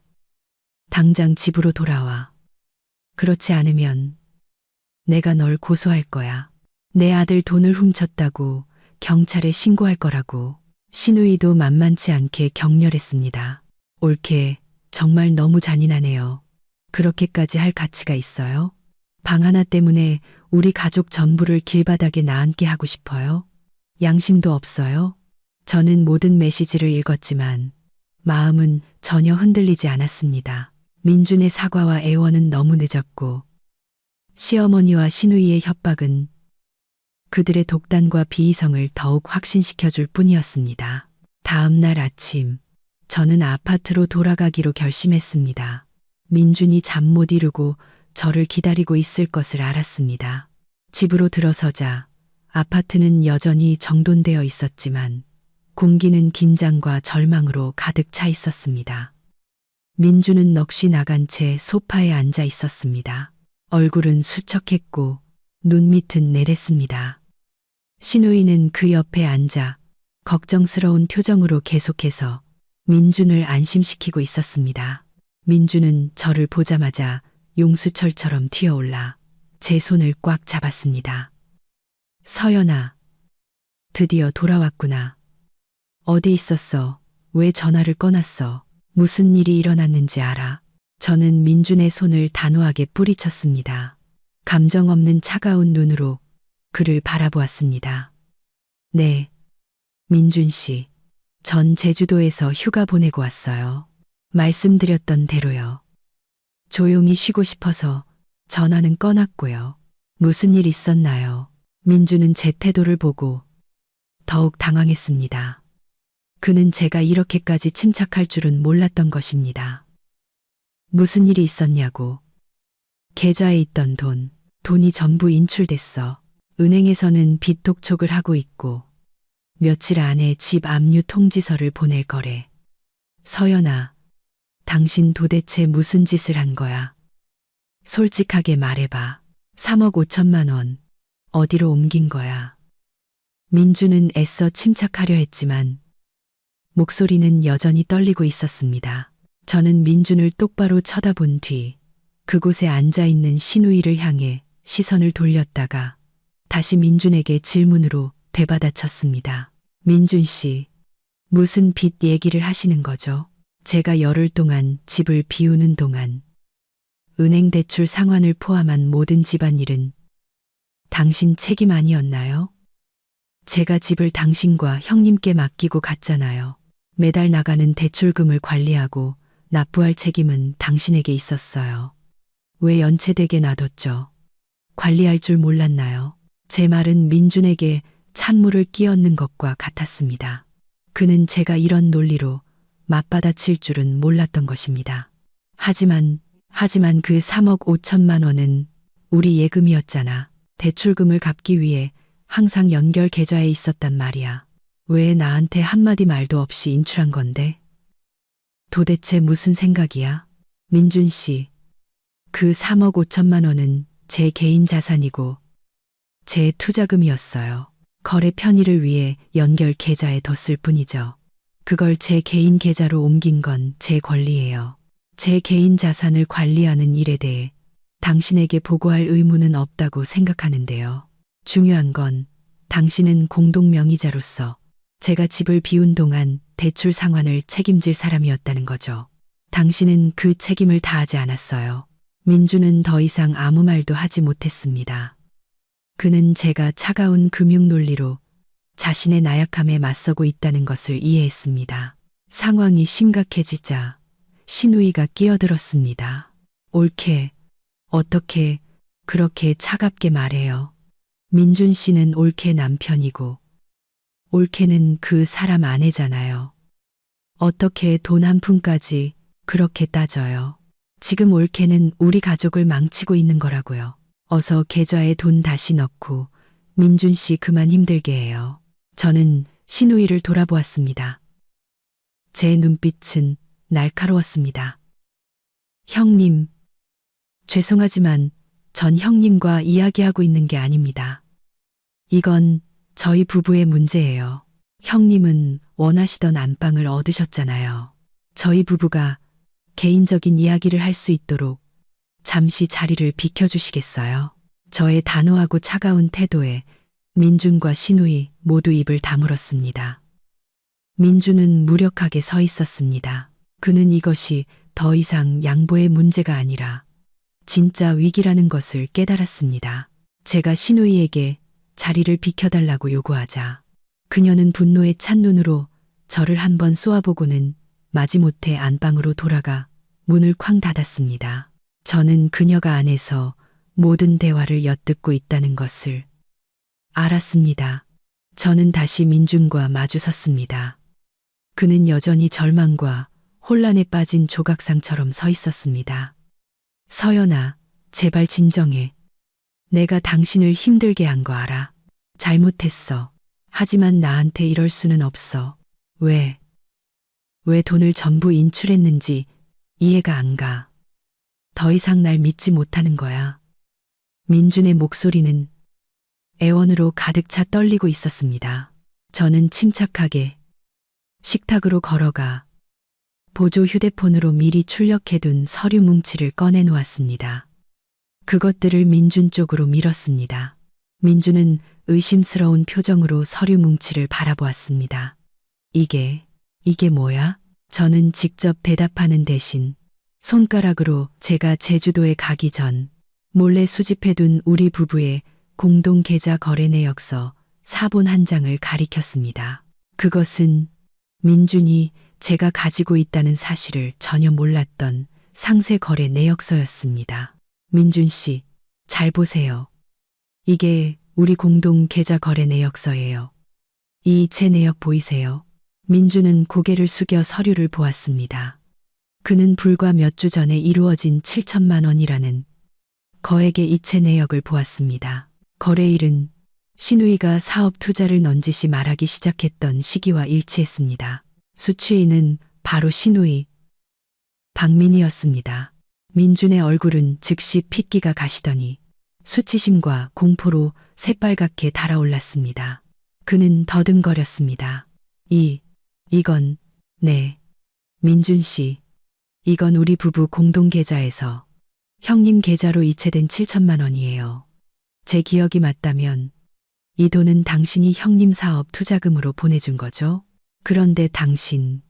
당장 집으로 돌아와. 그렇지 않으면 내가 널 고소할 거야. 내 아들 돈을 훔쳤다고 경찰에 신고할 거라고. 신우이도 만만치 않게 격렬했습니다. 옳게 정말 너무 잔인하네요. 그렇게까지 할 가치가 있어요? 방 하나 때문에 우리 가족 전부를 길바닥에 나앉게 하고 싶어요? 양심도 없어요? 저는 모든 메시지를 읽었지만 마음은 전혀 흔들리지 않았습니다. 민준의 사과와 애원은 너무 늦었고 시어머니와 시누이의 협박은 그들의 독단과 비이성을 더욱 확신시켜 줄 뿐이었습니다. 다음 날 아침, 저는 아파트로 돌아가기로 결심했습니다. 민준이 잠 못 이루고 저를 기다리고 있을 것을 알았습니다. 집으로 들어서자 아파트는 여전히 정돈되어 있었지만 공기는 긴장과 절망으로 가득 차 있었습니다. 민준은 넋이 나간 채 소파에 앉아 있었습니다. 얼굴은 수척했고 눈밑은 내랬습니다. 시누이는 그 옆에 앉아 걱정스러운 표정으로 계속해서 민준을 안심시키고 있었습니다. 민준은 저를 보자마자 용수철처럼 튀어올라 제 손을 꽉 잡았습니다. 서연아, 드디어 돌아왔구나. 어디 있었어? 왜 전화를 꺼놨어? 무슨 일이 일어났는지 알아? 저는 민준의 손을 단호하게 뿌리쳤습니다. 감정 없는 차가운 눈으로 그를 바라보았습니다. 네, 민준 씨. 전 제주도에서 휴가 보내고 왔어요. 말씀드렸던 대로요. 조용히 쉬고 싶어서 전화는 꺼놨고요. 무슨 일 있었나요? 민준은 제 태도를 보고 더욱 당황했습니다. 그는 제가 이렇게까지 침착할 줄은 몰랐던 것입니다. 무슨 일이 있었냐고. 계좌에 있던 돈이 전부 인출됐어. 은행에서는 빚 독촉을 하고 있고 며칠 안에 집 압류 통지서를 보낼 거래. 서연아, 당신 도대체 무슨 짓을 한 거야? 솔직하게 말해봐. 3억 5천만 원 어디로 옮긴 거야? 민주는 애써 침착하려 했지만 목소리는 여전히 떨리고 있었습니다. 저는 민준을 똑바로 쳐다본 뒤 그곳에 앉아있는 시누이를 향해 시선을 돌렸다가 다시 민준에게 질문으로 되받아쳤습니다. 민준 씨, 무슨 빚 얘기를 하시는 거죠? 제가 열흘 동안 집을 비우는 동안 은행 대출 상환을 포함한 모든 집안일은 당신 책임 아니었나요? 제가 집을 당신과 형님께 맡기고 갔잖아요. 매달 나가는 대출금을 관리하고 납부할 책임은 당신에게 있었어요. 왜 연체되게 놔뒀죠? 관리할 줄 몰랐나요? 제 말은 민준에게 찬물을 끼얹는 것과 같았습니다. 그는 제가 이런 논리로 맞받아칠 줄은 몰랐던 것입니다. 하지만 그 3억 5천만 원은 우리 예금이었잖아. 대출금을 갚기 위해 항상 연결 계좌에 있었단 말이야. 왜 나한테 한마디 말도 없이 인출한 건데? 도대체 무슨 생각이야? 민준 씨, 그 3억 5천만 원은 제 개인 자산이고 제 투자금이었어요. 거래 편의를 위해 연결 계좌에 뒀을 뿐이죠. 그걸 제 개인 계좌로 옮긴 건 제 권리예요. 제 개인 자산을 관리하는 일에 대해 당신에게 보고할 의무는 없다고 생각하는데요. 중요한 건 당신은 공동 명의자로서 제가 집을 비운 동안 대출 상환을 책임질 사람이었다는 거죠. 당신은 그 책임을 다하지 않았어요. 민주는 더 이상 아무 말도 하지 못했습니다. 그는 제가 차가운 금융 논리로 자신의 나약함에 맞서고 있다는 것을 이해했습니다. 상황이 심각해지자 시누이가 끼어들었습니다. 옳게, 어떻게 그렇게 차갑게 말해요. 민준 씨는 옳게 남편이고 옳게는 그 사람 아내잖아요. 어떻게 돈 한 푼까지 그렇게 따져요. 지금 옳게는 우리 가족을 망치고 있는 거라고요. 어서 계좌에 돈 다시 넣고 민준 씨 그만 힘들게 해요. 저는 시누이를 돌아보았습니다. 제 눈빛은 날카로웠습니다. 형님, 죄송하지만 전 형님과 이야기하고 있는 게 아닙니다. 이건 저희 부부의 문제예요. 형님은 원하시던 안방을 얻으셨잖아요. 저희 부부가 개인적인 이야기를 할 수 있도록 잠시 자리를 비켜주시겠어요? 저의 단호하고 차가운 태도에 민준과 시누이 모두 입을 다물었습니다. 민준은 무력하게 서 있었습니다. 그는 이것이 더 이상 양보의 문제가 아니라 진짜 위기라는 것을 깨달았습니다. 제가 시누이에게 자리를 비켜달라고 요구하자 그녀는 분노에 찬 눈으로 저를 한번 쏘아보고는 마지못해 안방으로 돌아가 문을 쾅 닫았습니다. 저는 그녀가 안에서 모든 대화를 엿듣고 있다는 것을 알았습니다. 저는 다시 민준과 마주섰습니다. 그는 여전히 절망과 혼란에 빠진 조각상처럼 서 있었습니다. 서연아, 제발 진정해. 내가 당신을 힘들게 한 거 알아. 잘못했어. 하지만 나한테 이럴 수는 없어. 왜 돈을 전부 인출했는지 이해가 안 가. 더 이상 날 믿지 못하는 거야. 민준의 목소리는 애원으로 가득 차 떨리고 있었습니다. 저는 침착하게 식탁으로 걸어가 보조 휴대폰으로 미리 출력해둔 서류 뭉치를 꺼내 놓았습니다. 그것들을 민준 쪽으로 밀었습니다. 민준은 의심스러운 표정으로 서류 뭉치를 바라보았습니다. 이게 뭐야? 저는 직접 대답하는 대신 손가락으로 제가 제주도에 가기 전 몰래 수집해둔 우리 부부의 공동 계좌 거래 내역서 사본 한 장을 가리켰습니다. 그것은 민준이 제가 가지고 있다는 사실을 전혀 몰랐던 상세 거래 내역서였습니다. 민준 씨, 잘 보세요. 이게 우리 공동 계좌 거래 내역서예요. 이 이체 내역 보이세요? 민준은 고개를 숙여 서류를 보았습니다. 그는 불과 몇 주 전에 이루어진 7천만 원이라는 거액의 이체 내역을 보았습니다. 거래일은 신우이가 사업 투자를 넌지시 말하기 시작했던 시기와 일치했습니다. 수취인은 바로 신우이 박민이었습니다. 민준의 얼굴은 즉시 핏기가 가시더니 수치심과 공포로 새빨갛게 달아올랐습니다. 그는 더듬거렸습니다. 이건 네, 민준 씨, 이건 우리 부부 공동 계좌에서 형님 계좌로 이체된 7천만 원이에요. 제 기억이 맞다면 이 돈은 당신이 형님 사업 투자금으로 보내준 거죠? 그런데 당신,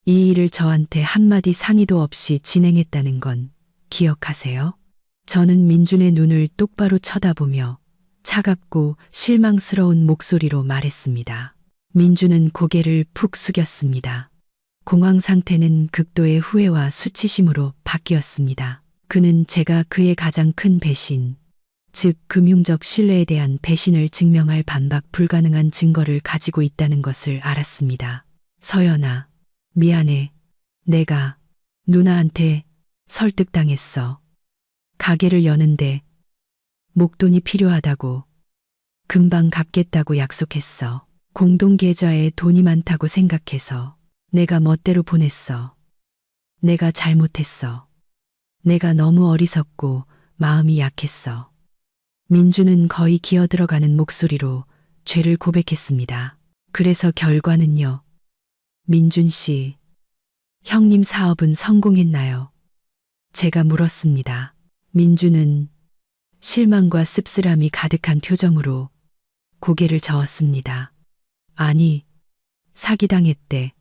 이 일을 저한테 한마디 상의도 없이 진행했다는 건 기억하세요? 저는 민준의 눈을 똑바로 쳐다보며 차갑고 실망스러운 목소리로 말했습니다. 민준은 고개를 푹 숙였습니다. 공황 상태는 극도의 후회와 수치심으로 바뀌었습니다. 그는 제가 그의 가장 큰 배신, 즉 금융적 신뢰에 대한 배신을 증명할 반박 불가능한 증거를 가지고 있다는 것을 알았습니다. 서연아, 미안해. 내가 누나한테 설득당했어. 가게를 여는데 목돈이 필요하다고, 금방 갚겠다고 약속했어. 공동계좌에 돈이 많다고 생각해서 내가 멋대로 보냈어. 내가 잘못했어. 내가 너무 어리석고 마음이 약했어. 민준은 거의 기어들어가는 목소리로 죄를 고백했습니다. 그래서 결과는요. 민준 씨, 형님 사업은 성공했나요? 제가 물었습니다. 민준은 실망과 씁쓸함이 가득한 표정으로 고개를 저었습니다. 아니, 사기당했대.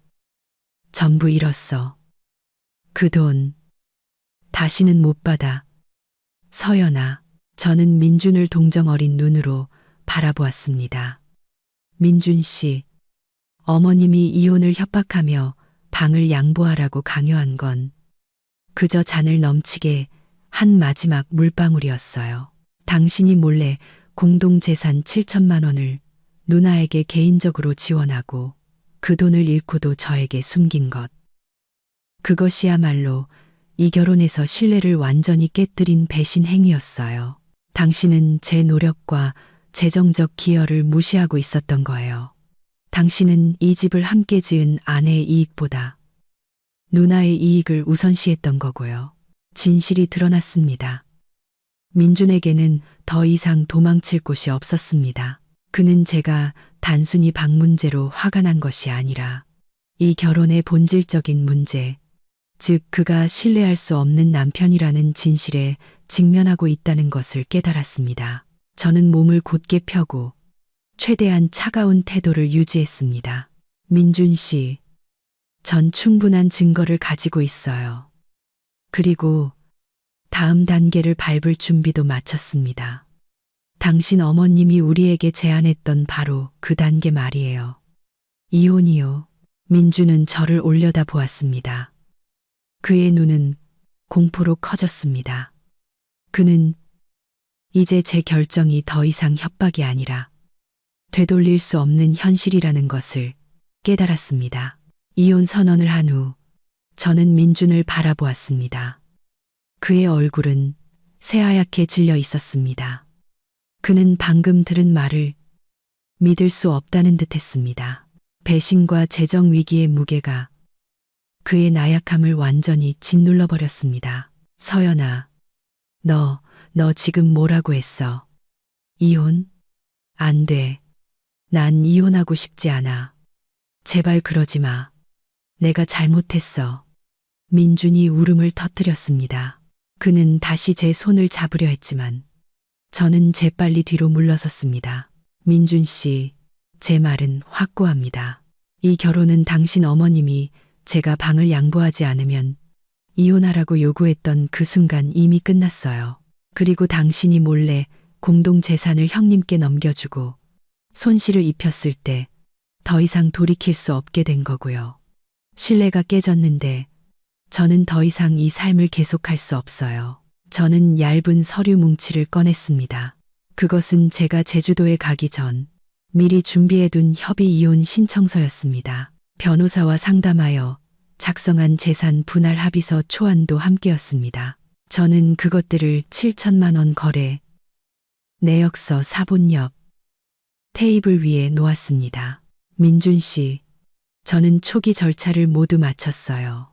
전부 잃었어. 그 돈 다시는 못 받아. 서연아, 저는 민준을 동정 어린 눈으로 바라보았습니다. 민준 씨, 어머님이 이혼을 협박하며 방을 양보하라고 강요한 건 그저 잔을 넘치게 한 마지막 물방울이었어요. 당신이 몰래 공동재산 7천만 원을 누나에게 개인적으로 지원하고 그 돈을 잃고도 저에게 숨긴 것. 그것이야말로 이 결혼에서 신뢰를 완전히 깨뜨린 배신 행위였어요. 당신은 제 노력과 재정적 기여를 무시하고 있었던 거예요. 당신은 이 집을 함께 지은 아내의 이익보다 누나의 이익을 우선시했던 거고요. 진실이 드러났습니다. 민준에게는 더 이상 도망칠 곳이 없었습니다. 그는 제가 단순히 방 문제로 화가 난 것이 아니라 이 결혼의 본질적인 문제, 즉 그가 신뢰할 수 없는 남편이라는 진실에 직면하고 있다는 것을 깨달았습니다. 저는 몸을 곧게 펴고 최대한 차가운 태도를 유지했습니다. 민준 씨, 전 충분한 증거를 가지고 있어요. 그리고 다음 단계를 밟을 준비도 마쳤습니다. 당신 어머님이 우리에게 제안했던 바로 그 단계 말이에요. 이혼이요. 민주는 저를 올려다 보았습니다. 그의 눈은 공포로 커졌습니다. 그는 이제 제 결정이 더 이상 협박이 아니라 되돌릴 수 없는 현실이라는 것을 깨달았습니다. 이혼 선언을 한 후 저는 민준을 바라보았습니다. 그의 얼굴은 새하얗게 질려 있었습니다. 그는 방금 들은 말을 믿을 수 없다는 듯 했습니다. 배신과 재정 위기의 무게가 그의 나약함을 완전히 짓눌러 버렸습니다. 서연아, 너 지금 뭐라고 했어? 이혼? 안 돼. 난 이혼하고 싶지 않아. 제발 그러지 마. 내가 잘못했어. 민준이 울음을 터뜨렸습니다. 그는 다시 제 손을 잡으려 했지만 저는 재빨리 뒤로 물러섰습니다. 민준 씨, 제 말은 확고합니다. 이 결혼은 당신 어머님이 제가 방을 양보하지 않으면 이혼하라고 요구했던 그 순간 이미 끝났어요. 그리고 당신이 몰래 공동 재산을 형님께 넘겨주고 손실을 입혔을 때 더 이상 돌이킬 수 없게 된 거고요. 신뢰가 깨졌는데 저는 더 이상 이 삶을 계속할 수 없어요. 저는 얇은 서류 뭉치를 꺼냈습니다. 그것은 제가 제주도에 가기 전 미리 준비해둔 협의 이혼 신청서였습니다. 변호사와 상담하여 작성한 재산 분할 합의서 초안도 함께였습니다. 저는 그것들을 7천만 원 거래 내역서 사본 옆 테이블 위에 놓았습니다. 민준 씨, 저는 초기 절차를 모두 마쳤어요.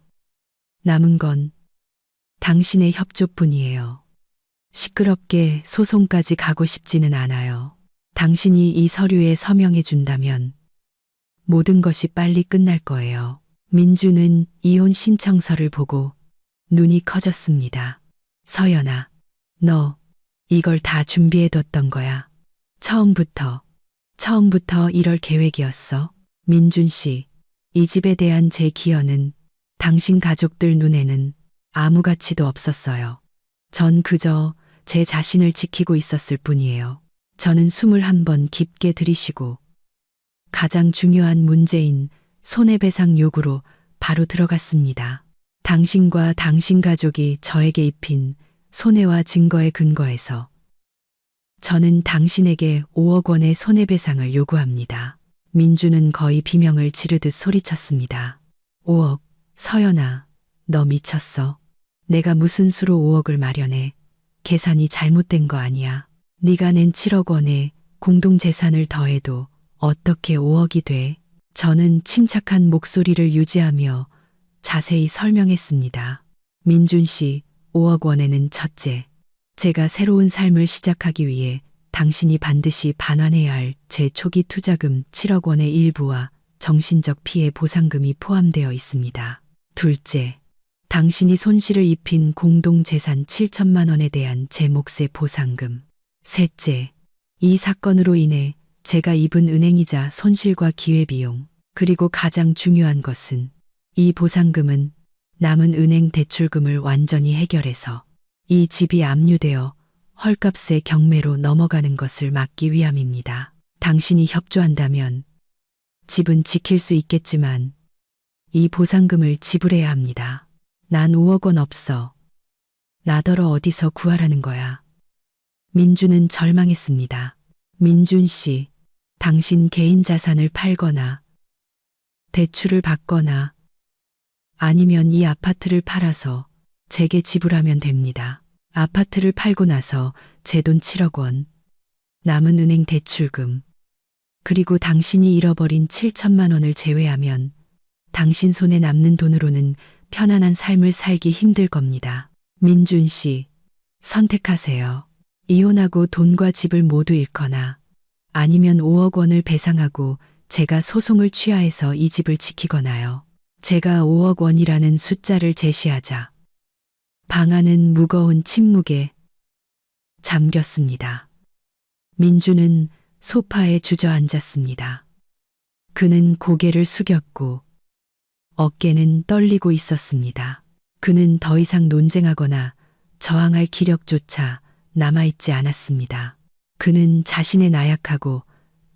남은 건 당신의 협조뿐이에요. 시끄럽게 소송까지 가고 싶지는 않아요. 당신이 이 서류에 서명해 준다면 모든 것이 빨리 끝날 거예요. 민주는 이혼 신청서를 보고 눈이 커졌습니다. 서연아, 너 이걸 다 준비해뒀던 거야. 처음부터 이럴 계획이었어. 민준 씨, 이 집에 대한 제 기여는 당신 가족들 눈에는 아무 가치도 없었어요. 전 그저 제 자신을 지키고 있었을 뿐이에요. 저는 숨을 한번 깊게 들이쉬고 가장 중요한 문제인 손해배상 요구로 바로 들어갔습니다. 당신과 당신 가족이 저에게 입힌 손해와 증거에 근거해서 저는 당신에게 5억 원의 손해배상을 요구합니다. 민주는 거의 비명을 지르듯 소리쳤습니다. 5억, 서연아, 너 미쳤어. 내가 무슨 수로 5억을 마련해. 계산이 잘못된 거 아니야. 네가 낸 7억 원에 공동재산을 더해도 어떻게 5억이 돼? 저는 침착한 목소리를 유지하며 자세히 설명했습니다. 민준 씨, 5억 원에는 첫째, 제가 새로운 삶을 시작하기 위해 당신이 반드시 반환해야 할 제 초기 투자금 7억 원의 일부와 정신적 피해 보상금이 포함되어 있습니다. 둘째, 당신이 손실을 입힌 공동재산 7천만 원에 대한 제 몫의 보상금. 셋째, 이 사건으로 인해 제가 입은 은행이자 손실과 기회비용, 그리고 가장 중요한 것은 이 보상금은 남은 은행 대출금을 완전히 해결해서 이 집이 압류되어 헐값의 경매로 넘어가는 것을 막기 위함입니다. 당신이 협조한다면 집은 지킬 수 있겠지만 이 보상금을 지불해야 합니다. 난 5억 원 없어. 나더러 어디서 구하라는 거야. 민주는 절망했습니다. 민준 씨, 당신 개인 자산을 팔거나 대출을 받거나 아니면 이 아파트를 팔아서 제게 지불하면 됩니다. 아파트를 팔고 나서 제 돈 7억 원, 남은 은행 대출금, 그리고 당신이 잃어버린 7천만 원을 제외하면 당신 손에 남는 돈으로는 편안한 삶을 살기 힘들 겁니다. 민준 씨, 선택하세요. 이혼하고 돈과 집을 모두 잃거나 아니면 5억 원을 배상하고 제가 소송을 취하해서 이 집을 지키거나요. 제가 5억 원이라는 숫자를 제시하자 방 안은 무거운 침묵에 잠겼습니다. 민주는 소파에 주저앉았습니다. 그는 고개를 숙였고 어깨는 떨리고 있었습니다. 그는 더 이상 논쟁하거나 저항할 기력조차 남아있지 않았습니다. 그는 자신의 나약하고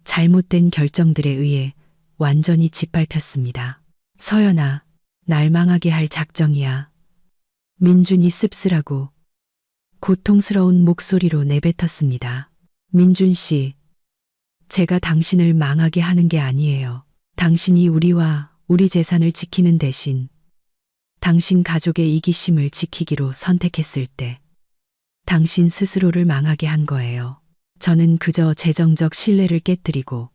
잘못된 결정들에 의해 완전히 짓밟혔습니다. 서연아, 날 망하게 할 작정이야. 민준이 씁쓸하고 고통스러운 목소리로 내뱉었습니다. 민준 씨, 제가 당신을 망하게 하는 게 아니에요. 당신이 우리와 우리 재산을 지키는 대신 당신 가족의 이기심을 지키기로 선택했을 때 당신 스스로를 망하게 한 거예요. 저는 그저 재정적 신뢰를 깨뜨리고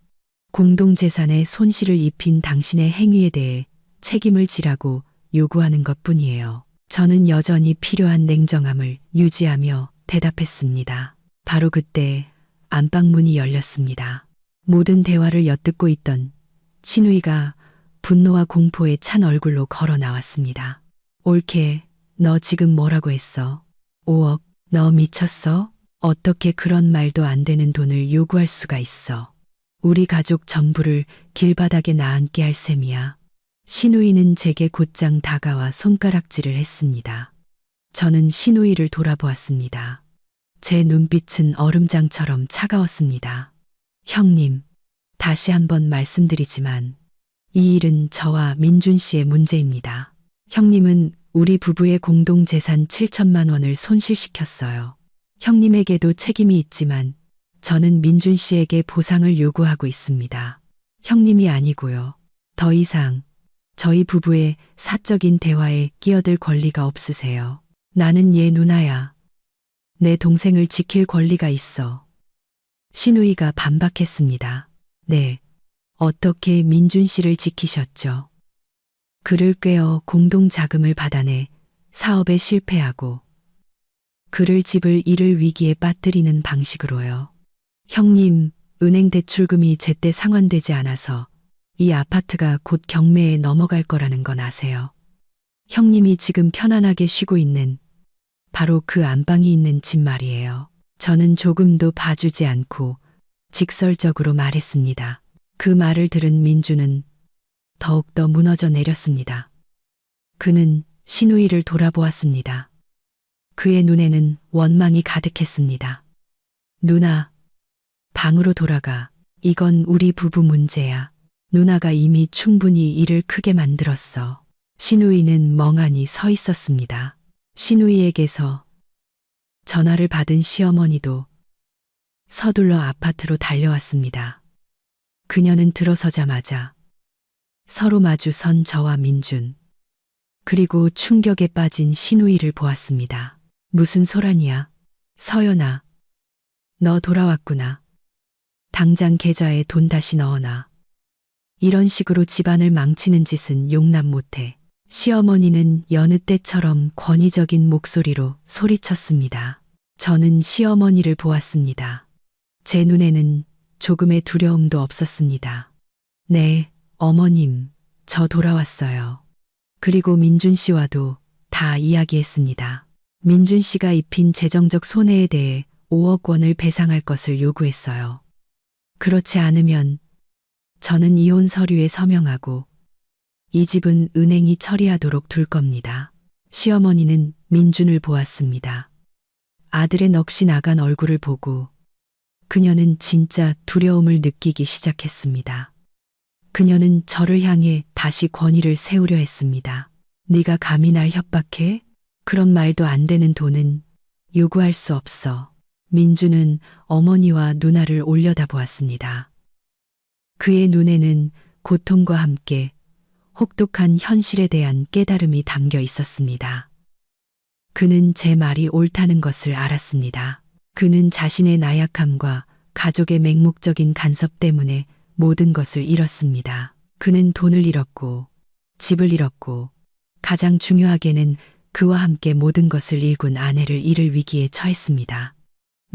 공동재산에 손실을 입힌 당신의 행위에 대해 책임을 지라고 요구하는 것뿐이에요. 저는 여전히 필요한 냉정함을 유지하며 대답했습니다. 바로 그때 안방문이 열렸습니다. 모든 대화를 엿듣고 있던 신우이가 분노와 공포에 찬 얼굴로 걸어 나왔습니다. 올케, 너 지금 뭐라고 했어? 5억, 너 미쳤어? 어떻게 그런 말도 안 되는 돈을 요구할 수가 있어? 우리 가족 전부를 길바닥에 나앉게 할 셈이야. 신우이는 제게 곧장 다가와 손가락질을 했습니다. 저는 신우이를 돌아보았습니다. 제 눈빛은 얼음장처럼 차가웠습니다. 형님, 다시 한번 말씀드리지만 이 일은 저와 민준 씨의 문제입니다. 형님은 우리 부부의 공동재산 7천만 원을 손실시켰어요. 형님에게도 책임이 있지만 저는 민준 씨에게 보상을 요구하고 있습니다. 형님이 아니고요. 더 이상 저희 부부의 사적인 대화에 끼어들 권리가 없으세요. 나는 얘 누나야. 내 동생을 지킬 권리가 있어. 신우이가 반박했습니다. 네, 어떻게 민준 씨를 지키셨죠? 그를 꿰어 공동 자금을 받아내 사업에 실패하고 그를 집을 잃을 위기에 빠뜨리는 방식으로요. 형님, 은행 대출금이 제때 상환되지 않아서 이 아파트가 곧 경매에 넘어갈 거라는 건 아세요? 형님이 지금 편안하게 쉬고 있는 바로 그 안방이 있는 집 말이에요. 저는 조금도 봐주지 않고 직설적으로 말했습니다. 그 말을 들은 민주는 더욱더 무너져 내렸습니다. 그는 신우이를 돌아보았습니다. 그의 눈에는 원망이 가득했습니다. 누나, 방으로 돌아가. 이건 우리 부부 문제야. 누나가 이미 충분히 일을 크게 만들었어. 신우이는 멍하니 서 있었습니다. 신우이에게서 전화를 받은 시어머니도 서둘러 아파트로 달려왔습니다. 그녀는 들어서자마자 서로 마주 선 저와 민준, 그리고 충격에 빠진 신우이를 보았습니다. 무슨 소란이야? 서연아, 너 돌아왔구나. 당장 계좌에 돈 다시 넣어놔. 이런 식으로 집안을 망치는 짓은 용납 못해. 시어머니는 여느 때처럼 권위적인 목소리로 소리쳤습니다. 저는 시어머니를 보았습니다. 제 눈에는 조금의 두려움도 없었습니다. 네, 어머님, 저 돌아왔어요. 그리고 민준 씨와도 다 이야기했습니다. 민준 씨가 입힌 재정적 손해에 대해 5억 원을 배상할 것을 요구했어요. 그렇지 않으면 저는 이혼 서류에 서명하고 이 집은 은행이 처리하도록 둘 겁니다. 시어머니는 민준을 보았습니다. 아들의 넋이 나간 얼굴을 보고 그녀는 진짜 두려움을 느끼기 시작했습니다. 그녀는 저를 향해 다시 권위를 세우려 했습니다. 네가 감히 날 협박해? 그런 말도 안 되는 돈은 요구할 수 없어. 민주는 어머니와 누나를 올려다보았습니다. 그의 눈에는 고통과 함께 혹독한 현실에 대한 깨달음이 담겨 있었습니다. 그는 제 말이 옳다는 것을 알았습니다. 그는 자신의 나약함과 가족의 맹목적인 간섭 때문에 모든 것을 잃었습니다. 그는 돈을 잃었고, 집을 잃었고, 가장 중요하게는 그와 함께 모든 것을 잃은 아내를 잃을 위기에 처했습니다.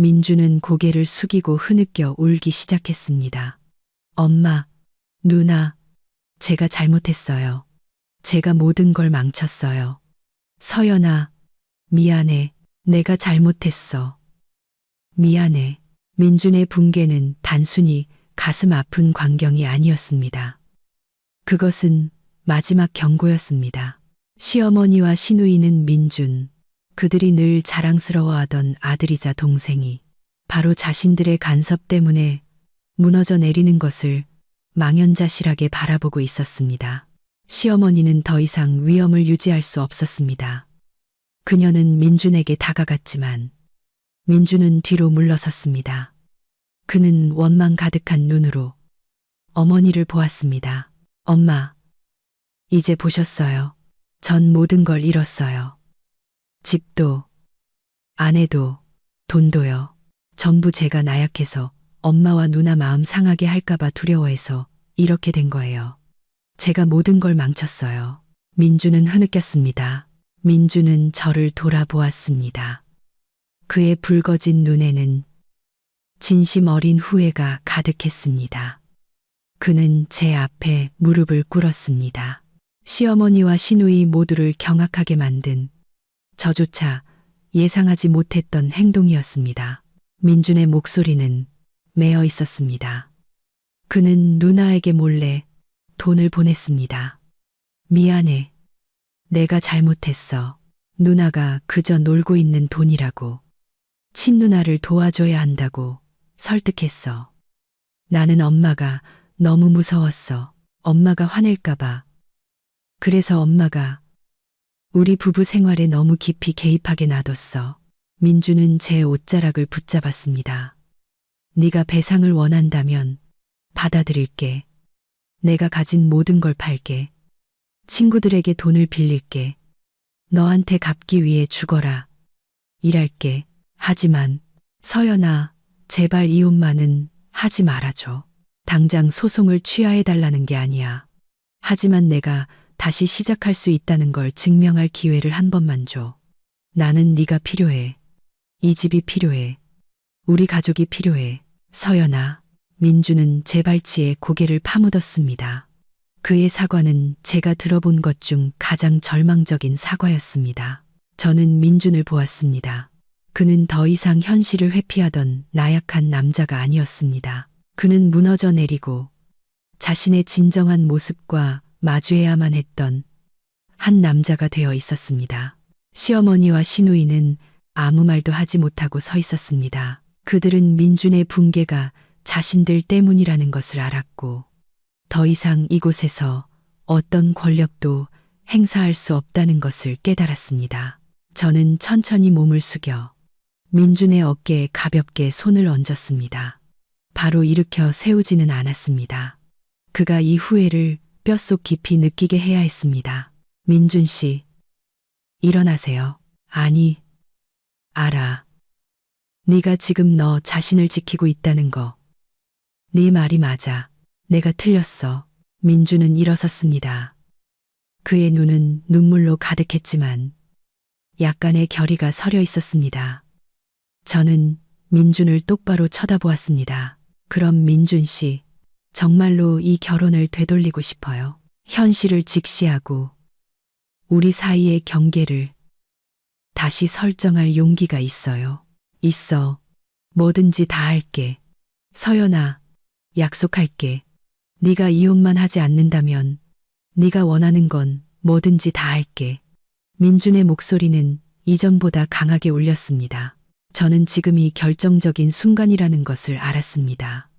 민주는 고개를 숙이고 흐느껴 울기 시작했습니다. 엄마, 누나, 제가 잘못했어요. 제가 모든 걸 망쳤어요. 서연아, 미안해. 내가 잘못했어. 미안해. 민준의 붕괴는 단순히 가슴 아픈 광경이 아니었습니다. 그것은 마지막 경고였습니다. 시어머니와 시누이는 민준, 그들이 늘 자랑스러워하던 아들이자 동생이 바로 자신들의 간섭 때문에 무너져 내리는 것을 망연자실하게 바라보고 있었습니다. 시어머니는 더 이상 위엄을 유지할 수 없었습니다. 그녀는 민준에게 다가갔지만 민준은 뒤로 물러섰습니다. 그는 원망 가득한 눈으로 어머니를 보았습니다. 엄마, 이제 보셨어요. 전 모든 걸 잃었어요. 집도, 아내도, 돈도요. 전부 제가 나약해서 엄마와 누나 마음 상하게 할까봐 두려워해서 이렇게 된 거예요. 제가 모든 걸 망쳤어요. 민주는 흐느꼈습니다. 민주는 저를 돌아보았습니다. 그의 붉어진 눈에는 진심 어린 후회가 가득했습니다. 그는 제 앞에 무릎을 꿇었습니다. 시어머니와 시누이 모두를 경악하게 만든 저조차 예상하지 못했던 행동이었습니다. 민준의 목소리는 메어 있었습니다. 그는 누나에게 몰래 돈을 보냈습니다. 미안해. 내가 잘못했어. 누나가 그저 놀고 있는 돈이라고. 친누나를 도와줘야 한다고 설득했어. 나는 엄마가 너무 무서웠어. 엄마가 화낼까봐. 그래서 엄마가 우리 부부 생활에 너무 깊이 개입하게 놔뒀어. 민주는 제 옷자락을 붙잡았습니다. 네가 배상을 원한다면 받아들일게. 내가 가진 모든 걸 팔게. 친구들에게 돈을 빌릴게. 너한테 갚기 위해 죽어라. 일할게. 하지만 서연아, 제발 이혼만은 하지 말아줘. 당장 소송을 취하해달라는 게 아니야. 하지만 내가 다시 시작할 수 있다는 걸 증명할 기회를 한 번만 줘. 나는 네가 필요해. 이 집이 필요해. 우리 가족이 필요해. 서연아. 민주는 제 발치에 고개를 파묻었습니다. 그의 사과는 제가 들어본 것 중 가장 절망적인 사과였습니다. 저는 민준을 보았습니다. 그는 더 이상 현실을 회피하던 나약한 남자가 아니었습니다. 그는 무너져 내리고 자신의 진정한 모습과 마주해야만 했던 한 남자가 되어 있었습니다. 시어머니와 시누이는 아무 말도 하지 못하고 서 있었습니다. 그들은 민준의 붕괴가 자신들 때문이라는 것을 알았고 더 이상 이곳에서 어떤 권력도 행사할 수 없다는 것을 깨달았습니다. 저는 천천히 몸을 숙여 민준의 어깨에 가볍게 손을 얹었습니다. 바로 일으켜 세우지는 않았습니다. 그가 이 후회를 뼛속 깊이 느끼게 해야 했습니다. 민준 씨, 일어나세요. 아니, 알아. 네가 지금 너 자신을 지키고 있다는 거. 네 말이 맞아. 내가 틀렸어. 민준은 일어섰습니다. 그의 눈은 눈물로 가득했지만 약간의 결의가 서려 있었습니다. 저는 민준을 똑바로 쳐다보았습니다. 그럼 민준 씨, 정말로 이 결혼을 되돌리고 싶어요. 현실을 직시하고 우리 사이의 경계를 다시 설정할 용기가 있어요. 있어. 뭐든지 다 할게. 서연아, 약속할게. 네가 이혼만 하지 않는다면 네가 원하는 건 뭐든지 다 할게. 민준의 목소리는 이전보다 강하게 울렸습니다. 저는 지금이 결정적인 순간이라는 것을 알았습니다.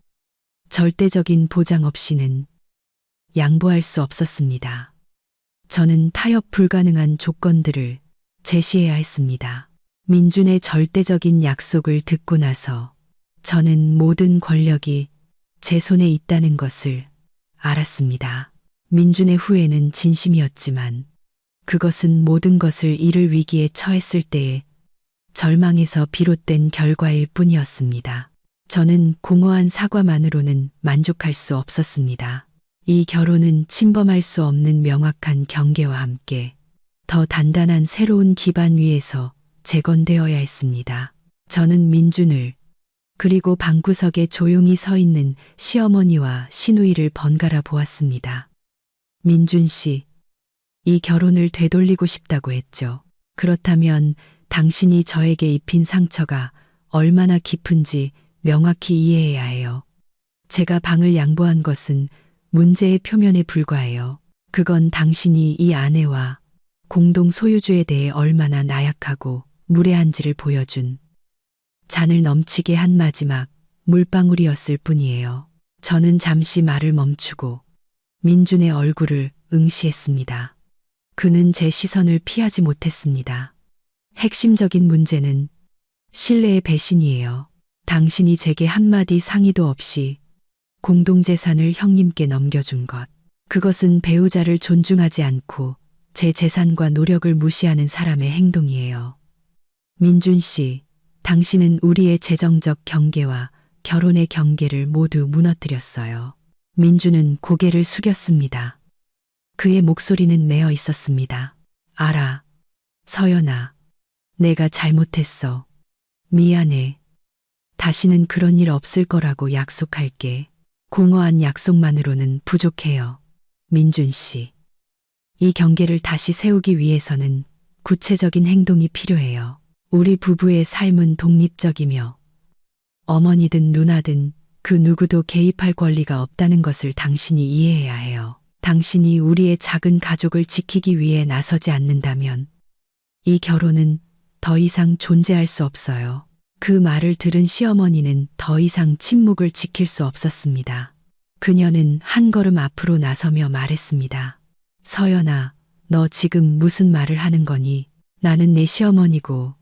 절대적인 보장 없이는 양보할 수 없었습니다. 저는 타협 불가능한 조건들을 제시해야 했습니다. 민준의 절대적인 약속을 듣고 나서 저는 모든 권력이 제 손에 있다는 것을 알았습니다. 민준의 후회는 진심이었지만 그것은 모든 것을 잃을 위기에 처했을 때의 절망에서 비롯된 결과일 뿐이었습니다. 저는 공허한 사과만으로는 만족할 수 없었습니다. 이 결혼은 침범할 수 없는 명확한 경계와 함께 더 단단한 새로운 기반 위에서 재건되어야 했습니다. 저는 민준을 그리고 방구석에 조용히 서 있는 시어머니와 시누이를 번갈아 보았습니다. 민준 씨, 이 결혼을 되돌리고 싶다고 했죠. 그렇다면 당신이 저에게 입힌 상처가 얼마나 깊은지 명확히 이해해야 해요. 제가 방을 양보한 것은 문제의 표면에 불과해요. 그건 당신이 이 아내와 공동 소유주에 대해 얼마나 나약하고 무례한지를 보여준 잔을 넘치게 한 마지막 물방울이었을 뿐이에요. 저는 잠시 말을 멈추고 민준의 얼굴을 응시했습니다. 그는 제 시선을 피하지 못했습니다. 핵심적인 문제는 신뢰의 배신이에요. 당신이 제게 한마디 상의도 없이 공동재산을 형님께 넘겨준 것. 그것은 배우자를 존중하지 않고 제 재산과 노력을 무시하는 사람의 행동이에요. 민준 씨, 당신은 우리의 재정적 경계와 결혼의 경계를 모두 무너뜨렸어요. 민준은 고개를 숙였습니다. 그의 목소리는 메어 있었습니다. 알아. 서연아. 내가 잘못했어. 미안해. 다시는 그런 일 없을 거라고 약속할게. 공허한 약속만으로는 부족해요. 민준 씨. 이 경계를 다시 세우기 위해서는 구체적인 행동이 필요해요. 우리 부부의 삶은 독립적이며 어머니든 누나든 그 누구도 개입할 권리가 없다는 것을 당신이 이해해야 해요. 당신이 우리의 작은 가족을 지키기 위해 나서지 않는다면 이 결혼은 더 이상 존재할 수 없어요. 그 말을 들은 시어머니는 더 이상 침묵을 지킬 수 없었습니다. 그녀는 한 걸음 앞으로 나서며 말했습니다. 서연아, 너 지금 무슨 말을 하는 거니? 나는 내 시어머니고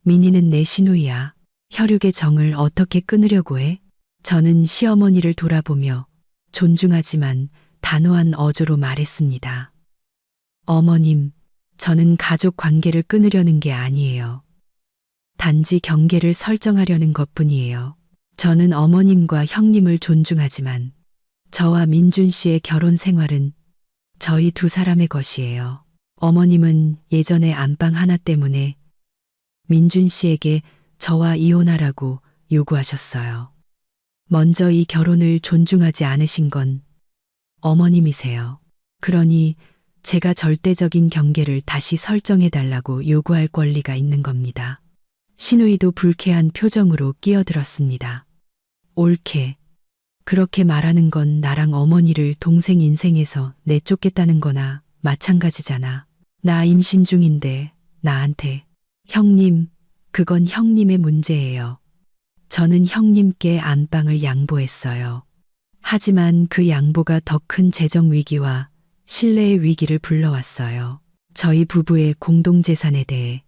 민희는 내 시누이야. 혈육의 정을 어떻게 끊으려고 해? 저는 시어머니를 돌아보며 존중하지만 단호한 어조로 말했습니다. 어머님, 저는 가족 관계를 끊으려는 게 아니에요. 단지 경계를 설정하려는 것뿐이에요. 저는 어머님과 형님을 존중하지만 저와 민준 씨의 결혼 생활은 저희 두 사람의 것이에요. 어머님은 예전에 안방 하나 때문에 민준 씨에게 저와 이혼하라고 요구하셨어요. 먼저 이 결혼을 존중하지 않으신 건 어머님이세요. 그러니 제가 절대적인 경계를 다시 설정해달라고 요구할 권리가 있는 겁니다. 시누이도 불쾌한 표정으로 끼어들었습니다. 옳게. 그렇게 말하는 건 나랑 어머니를 동생 인생에서 내쫓겠다는 거나 마찬가지잖아. 나 임신 중인데 나한테. 형님, 그건 형님의 문제예요. 저는 형님께 안방을 양보했어요. 하지만 그 양보가 더 큰 재정 위기와 신뢰의 위기를 불러왔어요. 저희 부부의 공동재산에 대해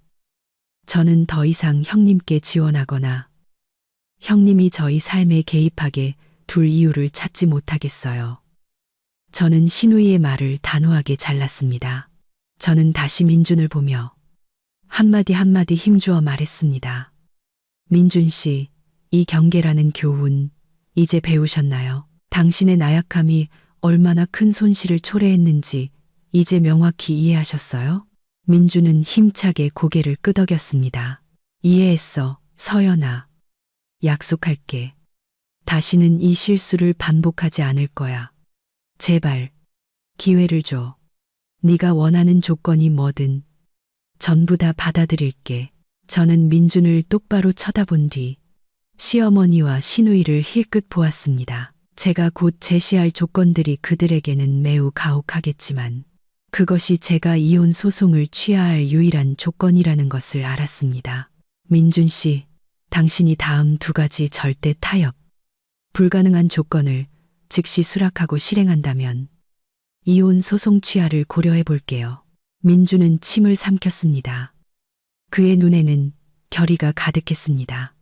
저는 더 이상 형님께 지원하거나 형님이 저희 삶에 개입하게 둘 이유를 찾지 못하겠어요. 저는 시누이의 말을 단호하게 잘랐습니다. 저는 다시 민준을 보며 한마디 한마디 힘주어 말했습니다. 민준 씨, 이 경계라는 교훈 이제 배우셨나요? 당신의 나약함이 얼마나 큰 손실을 초래했는지 이제 명확히 이해하셨어요? 민준은 힘차게 고개를 끄덕였습니다. 이해했어, 서연아. 약속할게. 다시는 이 실수를 반복하지 않을 거야. 제발, 기회를 줘. 네가 원하는 조건이 뭐든 전부 다 받아들일게. 저는 민준을 똑바로 쳐다본 뒤 시어머니와 시누이를 힐끗 보았습니다. 제가 곧 제시할 조건들이 그들에게는 매우 가혹하겠지만 그것이 제가 이혼 소송을 취하할 유일한 조건이라는 것을 알았습니다. 민준 씨, 당신이 다음 두 가지 절대 타협, 불가능한 조건을 즉시 수락하고 실행한다면 이혼 소송 취하를 고려해 볼게요. 민준은 침을 삼켰습니다. 그의 눈에는 결의가 가득했습니다.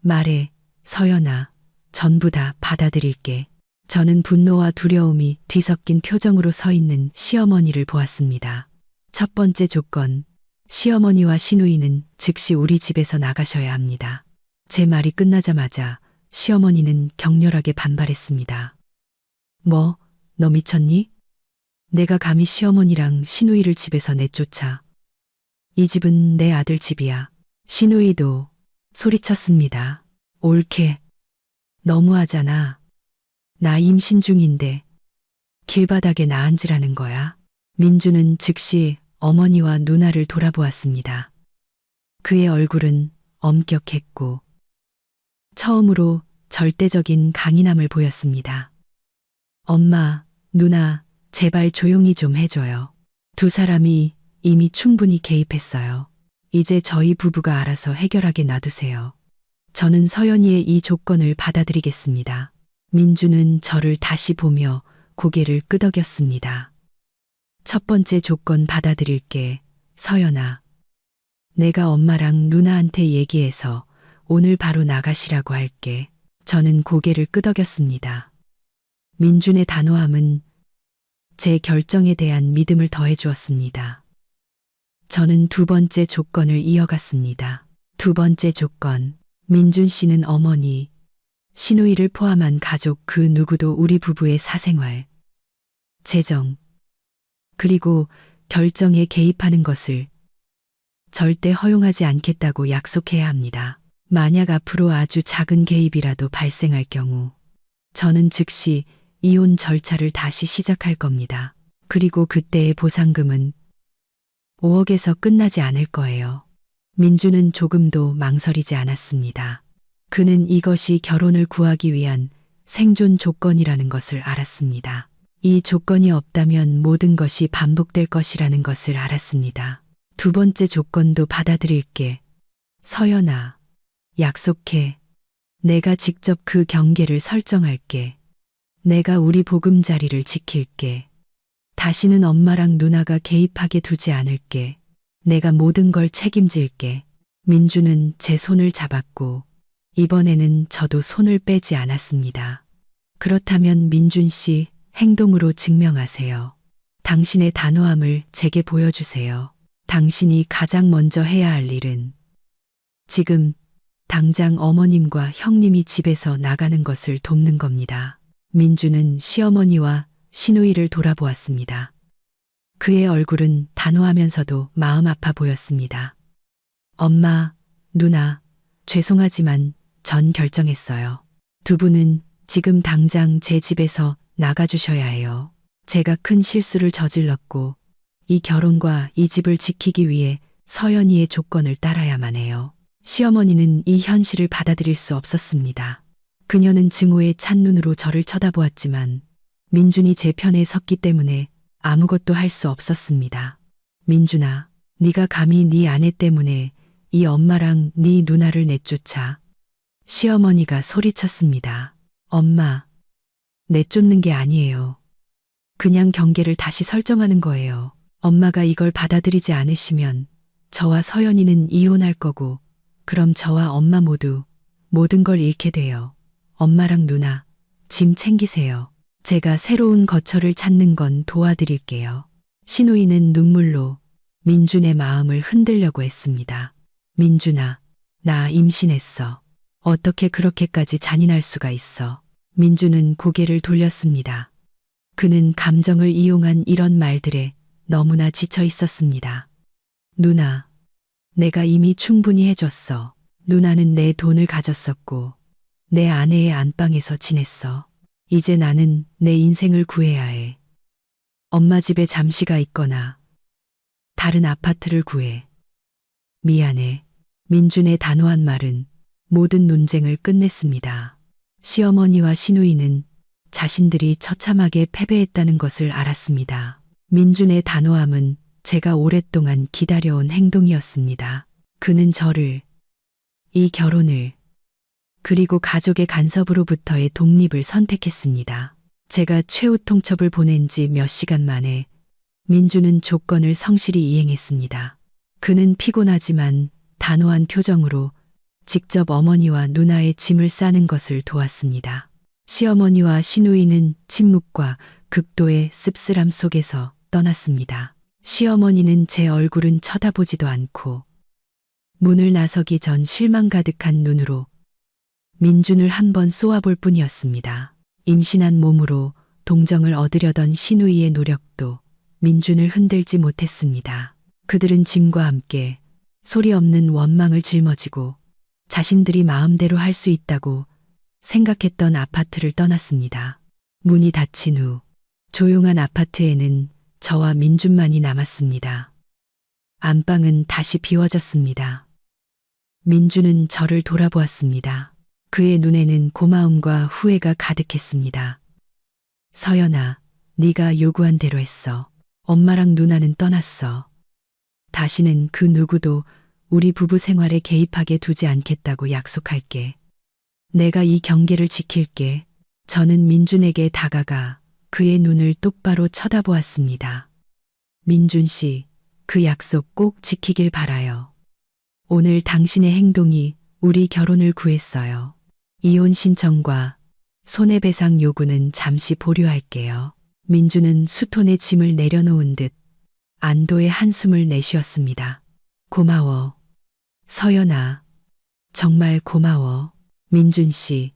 말해, 서연아, 전부 다 받아들일게. 저는 분노와 두려움이 뒤섞인 표정으로 서 있는 시어머니를 보았습니다. 첫 번째 조건, 시어머니와 시누이는 즉시 우리 집에서 나가셔야 합니다. 제 말이 끝나자마자 시어머니는 격렬하게 반발했습니다. 뭐, 너 미쳤니? 내가 감히 시어머니랑 시누이를 집에서 내쫓아. 이 집은 내 아들 집이야. 시누이도 소리쳤습니다. 옳게. 너무하잖아. 나 임신 중인데 길바닥에 나 앉으라는 거야. 민주는 즉시 어머니와 누나를 돌아보았습니다. 그의 얼굴은 엄격했고 처음으로 절대적인 강인함을 보였습니다. 엄마, 누나, 제발 조용히 좀 해줘요. 두 사람이 이미 충분히 개입했어요. 이제 저희 부부가 알아서 해결하게 놔두세요. 저는 서연이의 이 조건을 받아들이겠습니다. 민주는 저를 다시 보며 고개를 끄덕였습니다. 첫 번째 조건 받아들일게, 서연아. 내가 엄마랑 누나한테 얘기해서 오늘 바로 나가시라고 할게. 저는 고개를 끄덕였습니다. 민준의 단호함은 제 결정에 대한 믿음을 더해 주었습니다. 저는 두 번째 조건을 이어갔습니다. 두 번째 조건. 민준 씨는 어머니, 시누이를 포함한 가족 그 누구도 우리 부부의 사생활, 재정, 그리고 결정에 개입하는 것을 절대 허용하지 않겠다고 약속해야 합니다. 만약 앞으로 아주 작은 개입이라도 발생할 경우 저는 즉시 이혼 절차를 다시 시작할 겁니다. 그리고 그때의 보상금은 5억에서 끝나지 않을 거예요. 민주는 조금도 망설이지 않았습니다. 그는 이것이 결혼을 구하기 위한 생존 조건이라는 것을 알았습니다. 이 조건이 없다면 모든 것이 반복될 것이라는 것을 알았습니다. 두 번째 조건도 받아들일게. 서연아, 약속해. 내가 직접 그 경계를 설정할게. 내가 우리 보금자리를 지킬게. 다시는 엄마랑 누나가 개입하게 두지 않을게. 내가 모든 걸 책임질게. 민주는 제 손을 잡았고 이번에는 저도 손을 빼지 않았습니다. 그렇다면 민준 씨, 행동으로 증명하세요. 당신의 단호함을 제게 보여주세요. 당신이 가장 먼저 해야 할 일은 지금 당장 어머님과 형님이 집에서 나가는 것을 돕는 겁니다. 민주는 시어머니와 시누이를 돌아보았습니다. 그의 얼굴은 단호하면서도 마음 아파 보였습니다. 엄마, 누나, 죄송하지만 전 결정했어요. 두 분은 지금 당장 제 집에서 나가주셔야 해요. 제가 큰 실수를 저질렀고 이 결혼과 이 집을 지키기 위해 서연이의 조건을 따라야만 해요. 시어머니는 이 현실을 받아들일 수 없었습니다. 그녀는 증오의 찬눈으로 저를 쳐다보았지만 민준이 제 편에 섰기 때문에 아무것도 할 수 없었습니다. 민준아, 네가 감히 네 아내 때문에 이 엄마랑 네 누나를 내쫓아. 시어머니가 소리쳤습니다. 엄마, 내쫓는 게 아니에요. 그냥 경계를 다시 설정하는 거예요. 엄마가 이걸 받아들이지 않으시면 저와 서연이는 이혼할 거고 그럼 저와 엄마 모두 모든 걸 잃게 돼요. 엄마랑 누나, 짐 챙기세요. 제가 새로운 거처를 찾는 건 도와드릴게요. 시누이는 눈물로 민준의 마음을 흔들려고 했습니다. 민준아, 나 임신했어. 어떻게 그렇게까지 잔인할 수가 있어. 민준은 고개를 돌렸습니다. 그는 감정을 이용한 이런 말들에 너무나 지쳐 있었습니다. 누나, 내가 이미 충분히 해줬어. 누나는 내 돈을 가졌었고 내 아내의 안방에서 지냈어. 이제 나는 내 인생을 구해야 해. 엄마 집에 잠시 가 있거나 다른 아파트를 구해. 미안해. 민준의 단호한 말은 모든 논쟁을 끝냈습니다. 시어머니와 시누이는 자신들이 처참하게 패배했다는 것을 알았습니다. 민준의 단호함은 제가 오랫동안 기다려온 행동이었습니다. 그는 저를, 이 결혼을, 그리고 가족의 간섭으로부터의 독립을 선택했습니다. 제가 최후 통첩을 보낸 지 몇 시간 만에 민주는 조건을 성실히 이행했습니다. 그는 피곤하지만 단호한 표정으로 직접 어머니와 누나의 짐을 싸는 것을 도왔습니다. 시어머니와 시누이는 침묵과 극도의 씁쓸함 속에서 떠났습니다. 시어머니는 제 얼굴은 쳐다보지도 않고 문을 나서기 전 실망 가득한 눈으로 민준을 한번 쏘아볼 뿐이었습니다. 임신한 몸으로 동정을 얻으려던 시누이의 노력도 민준을 흔들지 못했습니다. 그들은 짐과 함께 소리 없는 원망을 짊어지고 자신들이 마음대로 할 수 있다고 생각했던 아파트를 떠났습니다. 문이 닫힌 후 조용한 아파트에는 저와 민준만이 남았습니다. 안방은 다시 비워졌습니다. 민준은 저를 돌아보았습니다. 그의 눈에는 고마움과 후회가 가득했습니다. 서연아, 네가 요구한 대로 했어. 엄마랑 누나는 떠났어. 다시는 그 누구도 우리 부부 생활에 개입하게 두지 않겠다고 약속할게. 내가 이 경계를 지킬게. 저는 민준에게 다가가 그의 눈을 똑바로 쳐다보았습니다. 민준 씨, 그 약속 꼭 지키길 바라요. 오늘 당신의 행동이 우리 결혼을 구했어요. 이혼 신청과 손해배상 요구는 잠시 보류할게요. 민주는 수톤에 짐을 내려놓은 듯 안도의 한숨을 내쉬었습니다. 고마워. 서연아, 정말 고마워. 민준 씨,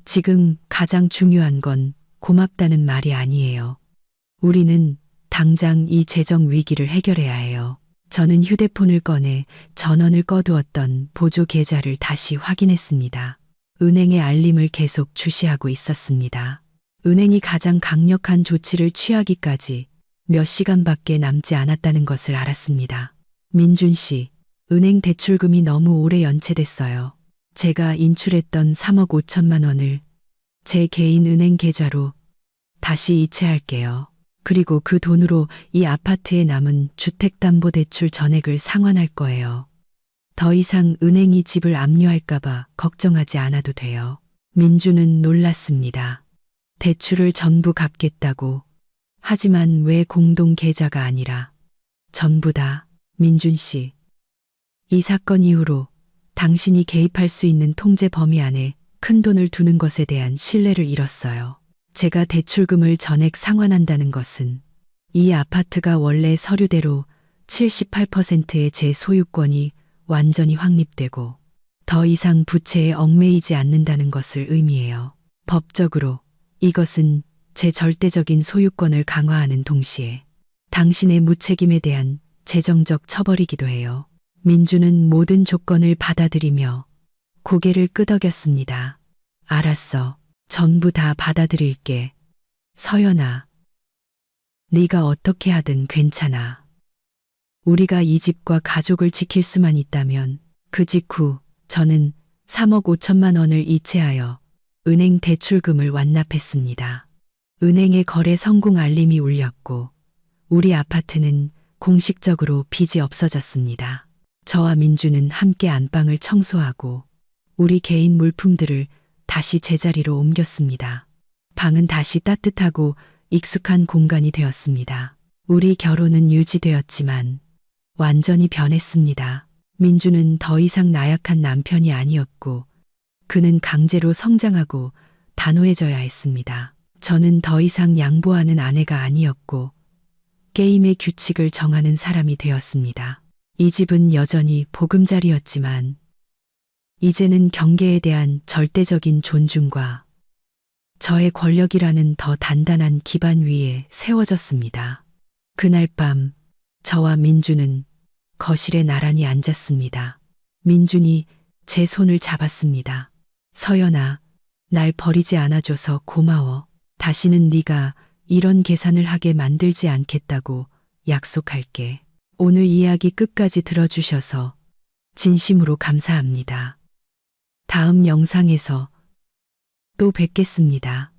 지금 가장 중요한 건 고맙다는 말이 아니에요. 우리는 당장 이 재정 위기를 해결해야 해요. 저는 휴대폰을 꺼내 전원을 꺼두었던 보조 계좌를 다시 확인했습니다. 은행의 알림을 계속 주시하고 있었습니다. 은행이 가장 강력한 조치를 취하기까지 몇 시간밖에 남지 않았다는 것을 알았습니다. 민준 씨, 은행 대출금이 너무 오래 연체됐어요. 제가 인출했던 3억 5천만 원을 제 개인 은행 계좌로 다시 이체할게요. 그리고 그 돈으로 이 아파트에 남은 주택담보대출 전액을 상환할 거예요. 더 이상 은행이 집을 압류할까봐 걱정하지 않아도 돼요. 민주는 놀랐습니다. 대출을 전부 갚겠다고. 하지만 왜 공동 계좌가 아니라 전부 다. 민준 씨, 이 사건 이후로 당신이 개입할 수 있는 통제 범위 안에 큰 돈을 두는 것에 대한 신뢰를 잃었어요. 제가 대출금을 전액 상환한다는 것은 이 아파트가 원래 서류대로 78%의 제 소유권이 완전히 확립되고 더 이상 부채에 얽매이지 않는다는 것을 의미해요. 법적으로 이것은 제 절대적인 소유권을 강화하는 동시에 당신의 무책임에 대한 재정적 처벌이기도 해요. 민주는 모든 조건을 받아들이며 고개를 끄덕였습니다. 알았어. 전부 다 받아들일게. 서연아, 네가 어떻게 하든 괜찮아. 우리가 이 집과 가족을 지킬 수만 있다면 그 직후 저는 3억 5천만 원을 이체하여 은행 대출금을 완납했습니다. 은행의 거래 성공 알림이 울렸고 우리 아파트는 공식적으로 빚이 없어졌습니다. 저와 민주는 함께 안방을 청소하고 우리 개인 물품들을 다시 제자리로 옮겼습니다. 방은 다시 따뜻하고 익숙한 공간이 되었습니다. 우리 결혼은 유지되었지만 완전히 변했습니다. 민주는 더 이상 나약한 남편이 아니었고 그는 강제로 성장하고 단호해져야 했습니다. 저는 더 이상 양보하는 아내가 아니었고 게임의 규칙을 정하는 사람이 되었습니다. 이 집은 여전히 보금자리였지만 이제는 경계에 대한 절대적인 존중과 저의 권력이라는 더 단단한 기반 위에 세워졌습니다. 그날 밤 저와 민주는 거실에 나란히 앉았습니다. 민준이 제 손을 잡았습니다. 서연아, 날 버리지 않아줘서 고마워. 다시는 네가 이런 계산을 하게 만들지 않겠다고 약속할게. 오늘 이야기 끝까지 들어주셔서 진심으로 감사합니다. 다음 영상에서 또 뵙겠습니다.